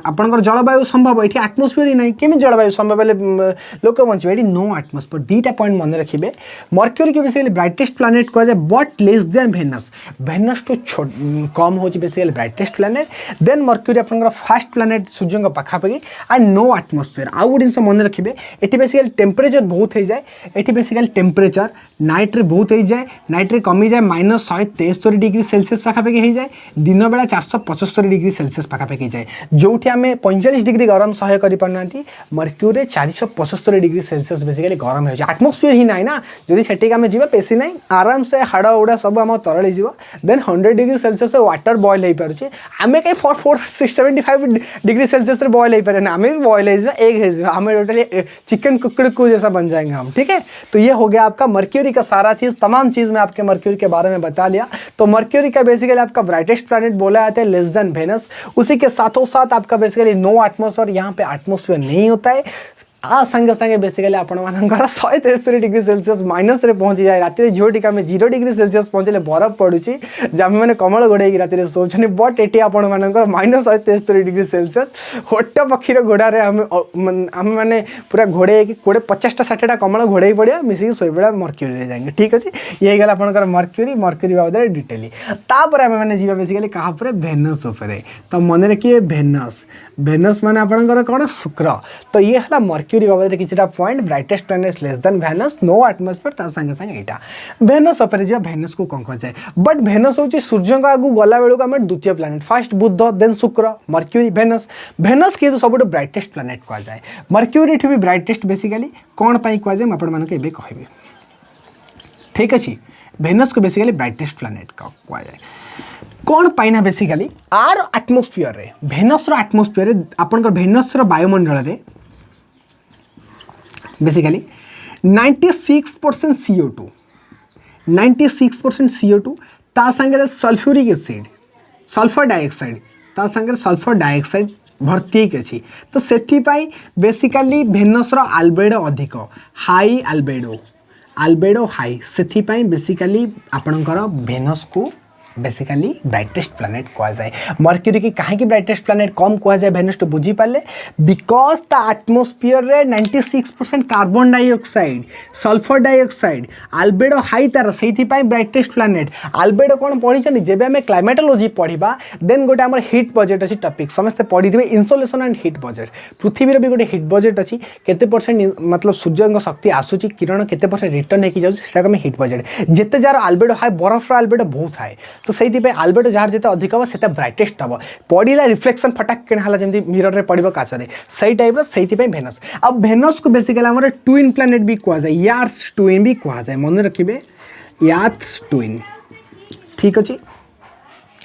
आपंकर जलवायु संभव ये आटमोस्फियर ही ना केमी जलवायु संभव लोक बचे ये नो आटमोस्फियर दीटा पॉइंट मन रखिए मर्क्यूरी की बेसिकली ब्राइटेस्ट प्लैनेट कह जाए बट लेस देन भेनस टू कम हो basically brightest planet then Mercury आपंकर फास्ट प्लैनेट सूर्य पाखापाखि एंड नो आटमोस्फियर आउ गोटे जिन मन रखिए ये बेसिकली टेम्परेचर बहुत हो जाए ये बेसिकली टेम्परेचर नाइट रे बहुत हो जाए नाइट रे कमी जाए -173 डिग्री सेल्सियस पाखापाखि हो जाए दिन बेला 475 डिग्री सेल्सियस पाखापाखि जाए जो आम 45 डिग्री गरम सह्य करना मर्क्यूरी 475 डिग्री सेल्सियस बेसिकली गरम हो जाए आटमोस्फियर ही ना ना जदि से आम जी बेसी ना आराम से हाड़ उड़ा सब आम तरल then 100 degree Celsius water boil हो पारे आम कहीं 475 डिग्री सेल्सियस बॉयल हो पारे ना आम भी बॉयल हो एग हो टोटली चिकन कुकड़ को जैसा बन जाएंगे हम ठीक है तो ये हो गया आपका मर्क्यूरी का सारा चीज़ तमाम चीज़ मैं आपके मर्क्यूरी के बारे में बता लिया तो मर्क्यूरी का बेसिकली आपका ब्राइटेस्ट प्लैनेट बोला जाता है लेस देन वेनस उसी के साथों साथ आपका बेसिकली नो एटमॉस्फेयर यहाँ पे एटमॉस्फेयर नहीं होता है संगे संगे बेसिकली आपण 173 डिग्री सेल्सियस माइनस रे पहुँची जाए राति झीटी आम 0 डिग्री सेल्सियस पहुँचले बरफ पड़ू जब मैंने कमल घोड़े राति शोचनी बट ये आपण -173 डिग्री सेल्सियस होट पक्षीर घोड़े आम मैंने पूरा घोड़े 50टा 60टा कमल घोड़े पड़ा मिसिक शोपड़ा मर्क्यूरी जाएंगे ठीक अच्छे ये गला आपंकर मर्क्यूरी बाबद डिटेली तापर आम मैंने जी बेसिकली क्या भेनस उपर तो मन रखिए भेनस माने आपंकर कौन शुक्र तो ये है मर्क्यूरी बाबद किसी point brightest planet less than Venus no atmosphere ता संगे संगे यहाँ भेनस उपर जा भेनस को कौन कहुए बट भेनस हूँ सूर्य आगू गला बेलू आम द्वितीय प्लैनेट फर्स्ट बुध देन शुक्र मर्क्यूरी भेनस की तो सब ब्राइटेस्ट प्लैनेट कह जाए मर्क्यूरी भी ब्राइटेस्ट बेसिकली कौन पर कह जाए मुझे कहबी ठीक अच्छे भेनस को बेसिकली ब्राइटेस्ट प्लैनेट कह जाए कौन पाइना बेसिकली आर एटमॉस्फेयर रे भेनस एटमॉस्फेयर आपनकर भेनस वायुमंडल रे बेसिकली 96% CO2 96% CO2 ता संगे सल्फ्यूरिक एसिड सल्फर डाइऑक्साइड ता संगे सल्फर डाइऑक्साइड भर्ती अच्छी तो से बेसिकली भेनस आल्बेडो अधिक हाई आल्बेडो आल्बेडो हाई से बेसिकली आपणकर भेनस को बेसिकली ब्राइटेस्ट प्लानेट कह जाए मर्क्यूरी की कहीं ब्राइटेस्ट प्लानेट कम कह जाए भेनस तो बुझी पारे बिकज ता आटमोस्फियर रे 96% carbon dioxide sulphur dioxide albedo high तार से ब्राइटेस्ट प्लानेट आल्बेडो कौन पढ़ी जब आम क्लाइमेटोलॉजी पढ़ा देन गोटे आम हिट बजेट अच्छी टॉपिक समस्ते पढ़ी थे इंसोलेशन एंड हिट बजेट पृथ्वीर भी गोटे हिट बजेट अच्छी केते परसेंट मतलब सूर्य शक्ति आसूची किरण केते परसेंट रिटर्न होकर जाऊँ हिट बजेट जिते जार आल्बेडो हाई बरफर आल्बेडो बहुत हाई तो से आल्बेडो जार जिते अधिक हम से ब्राइटेस्ट हम पड़ा रिफ्लेक्शन फटाक किणा जमी मिरर में पड़ो काचरे से टाइप से भेनस आ भेनस को बेसिकली आम ट्विन प्लानेट भी कहुए यार्स ट्विन भी कहुए मन रखिए यार्स ट्विन ठीक अच्छे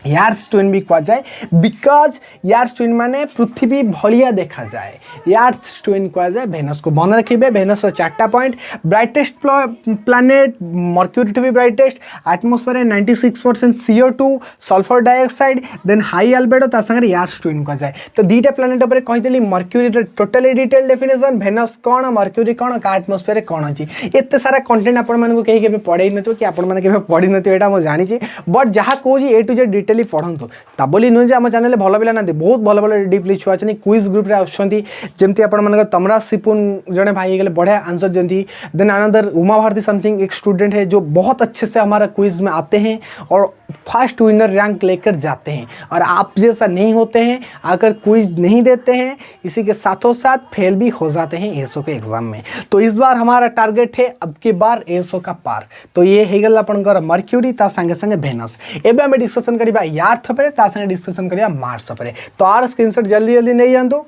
यार्स ट्विन भी कहुए बिकज यार्स ट्विन माने पृथ्वी भलिया देखा जाए यार्स ट्विन कहुए भेनस को मन रखिए भेनस 4टा पॉइंट ब्राइटेस्ट प्लानेट मर्क्यूरी टू भी brightest atmosphere 96% CO2 sulphur dioxide then high albedo ता संगे यार्स ट्विन कहुए तो दीटा प्लानेट उपर कही mercury totally detail definition Venus कौन मर्क्यूरी कौन का एटमोस्फेयर कौन अच्छी एत सारा कंटेंट आपको कहीं पढ़े न कि आपने पढ़ी ना मुझे जानी बट जहाँ कौन ए टू जेड डिटेल पढ़ु ता बोली नुहे जे आम चैनल भल पिला ना बहुत भल भल डीपली छुआ अच्छे क्विज ग्रुप रे आमती आप तमरा सिपुन जड़े भाई गले बढ़िया आंसर देती then another Uma Bharati something एक स्टूडेंट है जो बहुत अच्छे से हमारा क्विज में आते हैं और फर्स्ट विनर रैंक लेकर जाते हैं और आप जैसा नहीं होते हैं आकर क्विज नहीं देते हैं इसी के साथों साथ फेल भी हो जाते हैं एसओ के एग्जाम में तो इस बार हमारा टारगेट है अब की बार एसओ का पार तो ये है गला आपनकर मर्क्यूरी ता संगे संगे भेनस एबे हमें डिस्कशन करिबा यार्थ उपरे ता संगे डिस्कशन करिया मार्स उपरे तो आर स्क्रीनशॉट जल्दी जल्दी नहीं जानतो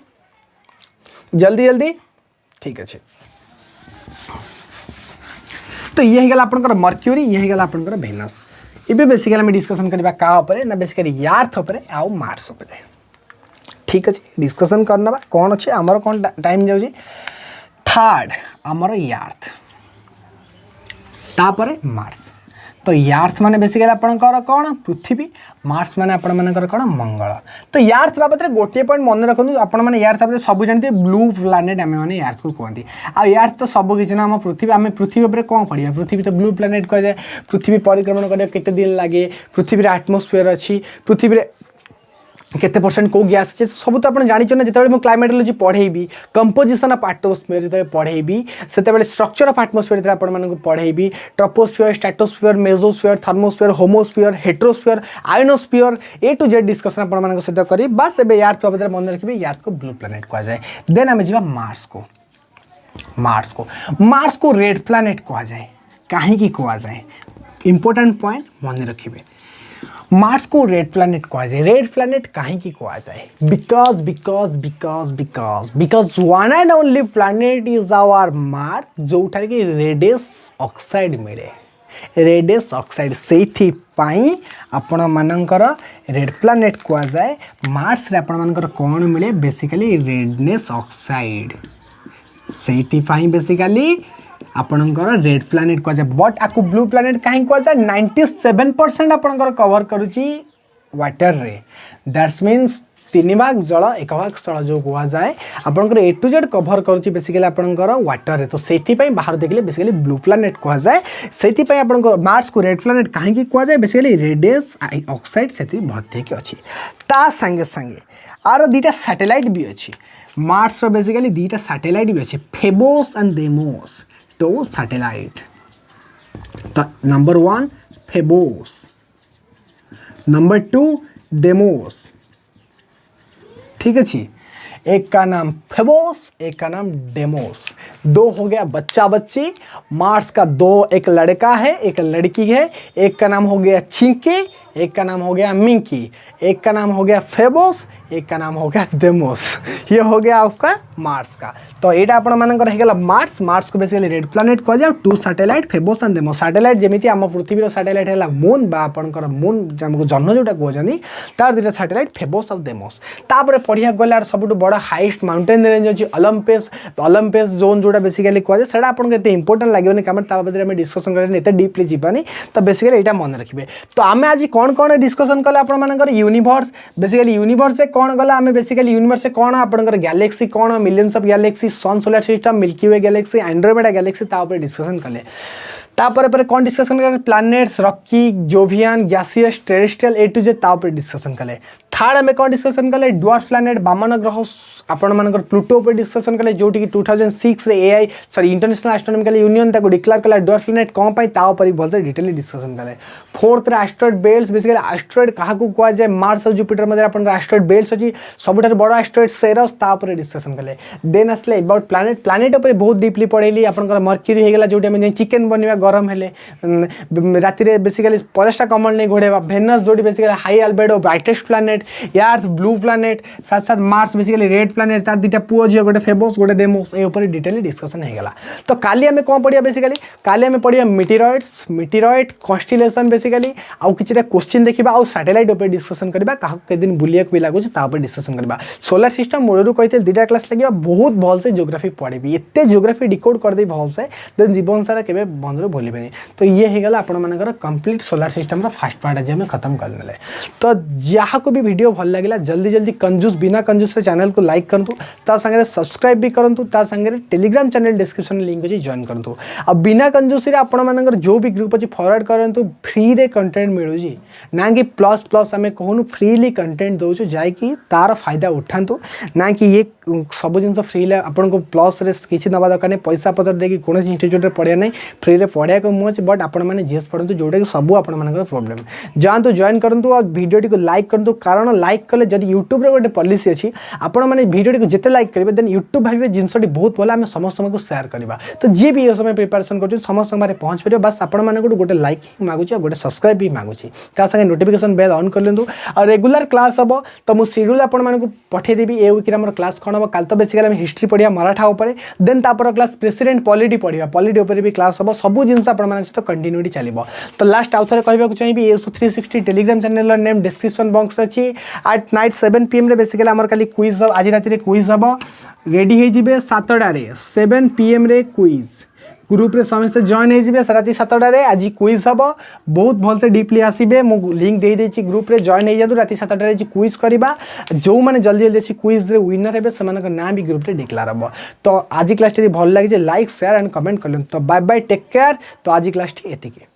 जल्दी जल्दी ठीक अच्छे तो ये गला आपनकर मर्क्यूरी ये गला आपनकर भेनस इबे बेसिकली हम डिस्कशन करबा का उपरे ना बेसिकली यार्थ उपरे आ मार्स उपरे ठीक अच्छे डिस्कशन करना कौन अच्छे आमर कौन टाइम जाउची थर्ड आमर यार्थ तापरे मार्स तो यार्थ माने बेसिकली आपनकर कौन पृथ्वी मार्स माने आपण मानकर कौन मंगल तो यार्थ बाबत गोटे पॉइंट मन रखु आपण मैंने यार्थ बाबत सब जानते ब्लू प्लानेट आम मैंने यार्थ को कहते आ यार्थ तो सब किसी ना आम पृथ्वी आम पृथ्वी पर कौन पढ़ा पृथ्वी तो ब्लू प्लानेट कह जाए पृथ्वी परिक्रमण करने केते दिन लगे पृथ्वी एटमोस्फेयर अच्छी पृथ्वी केते परसेंट को गैस सब तो आप जानी ना जिते क्लाइमेटोलॉजी पढ़ेबी कंपोजिशन ऑफ एटमोस्फेयर जो पढ़ेबी से स्ट्रक्चर ऑफ एटमोस्फेयर आपको पढ़ेबी troposphere stratosphere mesosphere thermosphere homosphere heterosphere ionosphere A to Z discussion आप सहित करी बस ए यार्थ बाबद मन रखिए यार्थ को ब्लू प्लानेट कह जाए देन आम जा मार्स को रेड प्लानेट कह जाए कहीं कह जाए इंपोर्टेंट पॉइंट मन रखिए मार्स को रेड प्लानेट कह जाए रेड प्लानेट कहीं कह जाए because because because because because one and only planet is our Mars जोठार कि रेडियस ऑक्साइड मिले रेडियस ऑक्साइड से आपण मानकर रेड प्लानेट कह जाए मार्स रे आपण मानकर कौन मिले बेसिकली रेडनेस ऑक्साइड से बेसिकली आपणकर रेड प्लानेट कह जाए बट आपको ब्लू प्लानेट कहीं कह जाए 97% आपणकर कवर करुची वाटर रे दैट्स मीन्स 3 भाग जल 1 भाग स्थल जो कह जाए आपणकर ए टू जेड कवर करुची बेसिकली आपणकर वाटर रे तो से बाहर देखले बेसिकली ब्लू प्लानेट कह जाए से आपणकर मार्स को रेड प्लानेट कहीं कह जाए बेसिकली रेडियस ऑक्साइड से भर्ती होकर अच्छी ता संगे संगे आर दीटा सैटेलाइट भी अच्छी मार्स रो बेसिकली दीटा सैटेलाइट भी अच्छी फेबोस एंड देमोस तो सैटेलाइट तो नंबर 1 फेबोस नंबर 2 डेमोस ठीक है एक का नाम फेबोस एक का नाम डेमोस 2 हो गया बच्चा बच्ची मार्स का 2 एक लड़का है एक लड़की है एक का नाम हो गया चिंकी एक का नाम हो गया मिंकी एक का नाम हो गया फेबोस एक का नाम हो गया डेमोस ये हो गया आपका मार्स का तो यहाँ आपण मानकर मार्स मार्स को बेसिकली रेड प्लानेट कह जाए 2 सैटेलाइट फेबोस एंड डेमोस सैटेलाइट जमी आम पृथ्वी सैटेलाइट है मून आपंकर मून जन्म जोटा कहते तार 2टा सैटेलाइट फेबोस और डेमोस तापर पढ़िया गला सब बड़ा हाइस्ट माउंटेन रेंज अच्छी ओलंपस जोन जोटा बेसिकली कह जाए आपको इंपोर्टेंट लगे कमेंट डिस्कसन करते डीपली जीवानी तो बेसिकली यहाँ मन रखिए तो आम आज कौन कौन डिस्कसन कले आपर यूनिवर्स बेसिकली यूनिवर्स से कौन गला आम बेसिकली यूनिवर्स से कौन आप आपनकर गैलेक्सी कौन millions of galaxy sun solar system Milky Way galaxy Andromeda galaxy ता ऊपर डिस्कशन कले तापर पर कौन डिस्कशन करें planets rocky Jovian gaseous terrestrial A to Z ता ऊपर डिस्कशन कले थर्ड आम कौन डिस्कशन कले डुआर्फ प्लैनेट बामन ग्रह आपण मानकर प्लूटो पर डिस्कशन कले जोटी कि 2006 रे AI sorry international astronomical union ताको डिक्लेयर कला डुआर्फ प्लैनेट कौन पाई ता ऊपर भलसे डिटेल डिस्कशन कले फोर्थ रे एस्ट्रॉइड बेल्ट्स बेसिकली एस्ट्रॉइड कहा को कुआ जाय मार्स और जुपिटर मध्ये आपण एस्ट्रॉइड बेल्ट्स अछि सबुठार बड़ एस्ट्रॉइड सेरस ता ऊपर डिस्कशन कले देन असले अबाउट प्लैनेट प्लैनेट ऊपर बहुत डीपली पढेली आपण मर्क्यूरी हे गेला जोटी हम चिकन बनिवा गरम हेले राति रे बेसिकली 50टा कमल नहीं घोड़ेवा वेनस जोटी basically high albedo brightest planet Earth blue planet साथ साथ मार्स बेसिकली रेड प्लैनेट तार दुटा पुओ झियो गोटे फेबोस गोटे डेमोस ए ऊपर डिटेल डिस्कशन हो गला तो काली आमे कोन पढिया बेसिकली काली आमे पढिया मीटेरॉइड्स कॉन्स्टेलेशन बेसिकली आउ किछटा क्वेश्चन देखिबा आउ सैटेलाइट ऊपर डिस्कशन करबा काह के दिन बुलिया को लागो ता ऊपर डिस्कशन करबा सोलर सिस्टम मोरु कहिते दुटा क्लास लागिबा बहुत भल से ज्योग्राफी पढिबी एते ज्योग्राफी डिकोड कर दे भल से देन जीवन सारा केबे बंदर भूलिबेनी तो ये हो गला आपण मानकर कंप्लीट सोलर सिस्टम रा फर्स्ट पार्ट आज हम खत्म कर ले तो जहाँ को भी वीडियो भल लगिला जल्दी जल्दी कंजूस बिना कंजूस से चैनल को लाइक करंतु ता संगे सब्सक्राइब भी करंतु ता संगे टेलीग्राम चैनल डिस्क्रिप्शन लिंक अछि जॉइन करंतु अब बिना कंजूसी रे आपण मानकर जो भी ग्रुप अछि फॉरवर्ड करंतु फ्री रे कंटेंट मिलु जी ना कि प्लस प्लस हमें कहूनु फ्रीली कंटेंट दउ छु जाय कि तार फायदा उठांतु ना कि ये सब जिन फ्री ले आपण को प्लस रे किछि नबा दरकार नै पैसा पतर दे कि कोन इंस्टीट्यूट रे पढिया नै फ्री रे पढिया को मुछ बट आपण माने जीएस पढंतु जोडे कि सब आपण मानकर प्रॉब्लम जानतु जॉइन करंतु और वीडियो टी को लाइक करंतु कारण लाइक कले जदि यूट्यूब रे गोटे पॉलिसी अछि आपण माने वीडियो टी को जेते लाइक करबे देन यूट्यूब भाबे जिंसटी बहुत भला हम समस्त को शेयर करबा तो जे भी ए समय प्रिपरेशन करछु समस्त मारे पहुंच परियो बस आपण माने गोटे लाइक मागुची और गोटे सब्सक्राइब भी मागुची ता संगे नोटिफिकेशन बेल ऑन कर लेंतु और रेगुलर क्लास हबो तो मु शेड्यूल आपण माने को पठे देबी ए वीक रे हमर क्लास कोन हबो काल तो बेसिकली हम हिस्ट्री पढिया मराठा ऊपर देन तापर क्लास प्रेसिडेंट पॉलिटी पढिया पॉलिटी ऊपर भी क्लास हबो सब जिंस आपण माने तो कंटिन्यूटी चलिबो तो लास्ट आउ थरे कहबा को चाहिबी एसो 360 Telegram channel name description box अछि एट नाइट 7 pm रे बेसिकली हमर खाली क्विज अब आज राति रे क्विज हबो रेडी हे जिबे 7टा रे 7 pm रे क्विज ग्रुप रे समस्त जॉइन हे जिबे राति 7टा रे आज क्विज हबो बहुत भल से डीपली आसीबे मु लिंक दे देछि ग्रुप रे जॉइन हे जातु राति 7टा रे क्विज करबा जो माने जल्दी जल्दी अछि क्विज रे विनर हेबे समान का नाम भी ग्रुप रे डिक्लेयर हबो तो आज क्लास टी भल लागे जे लाइक शेयर एंड कमेंट करलन तो बाय बाय टेक केयर तो आज क्लास टी एतिके।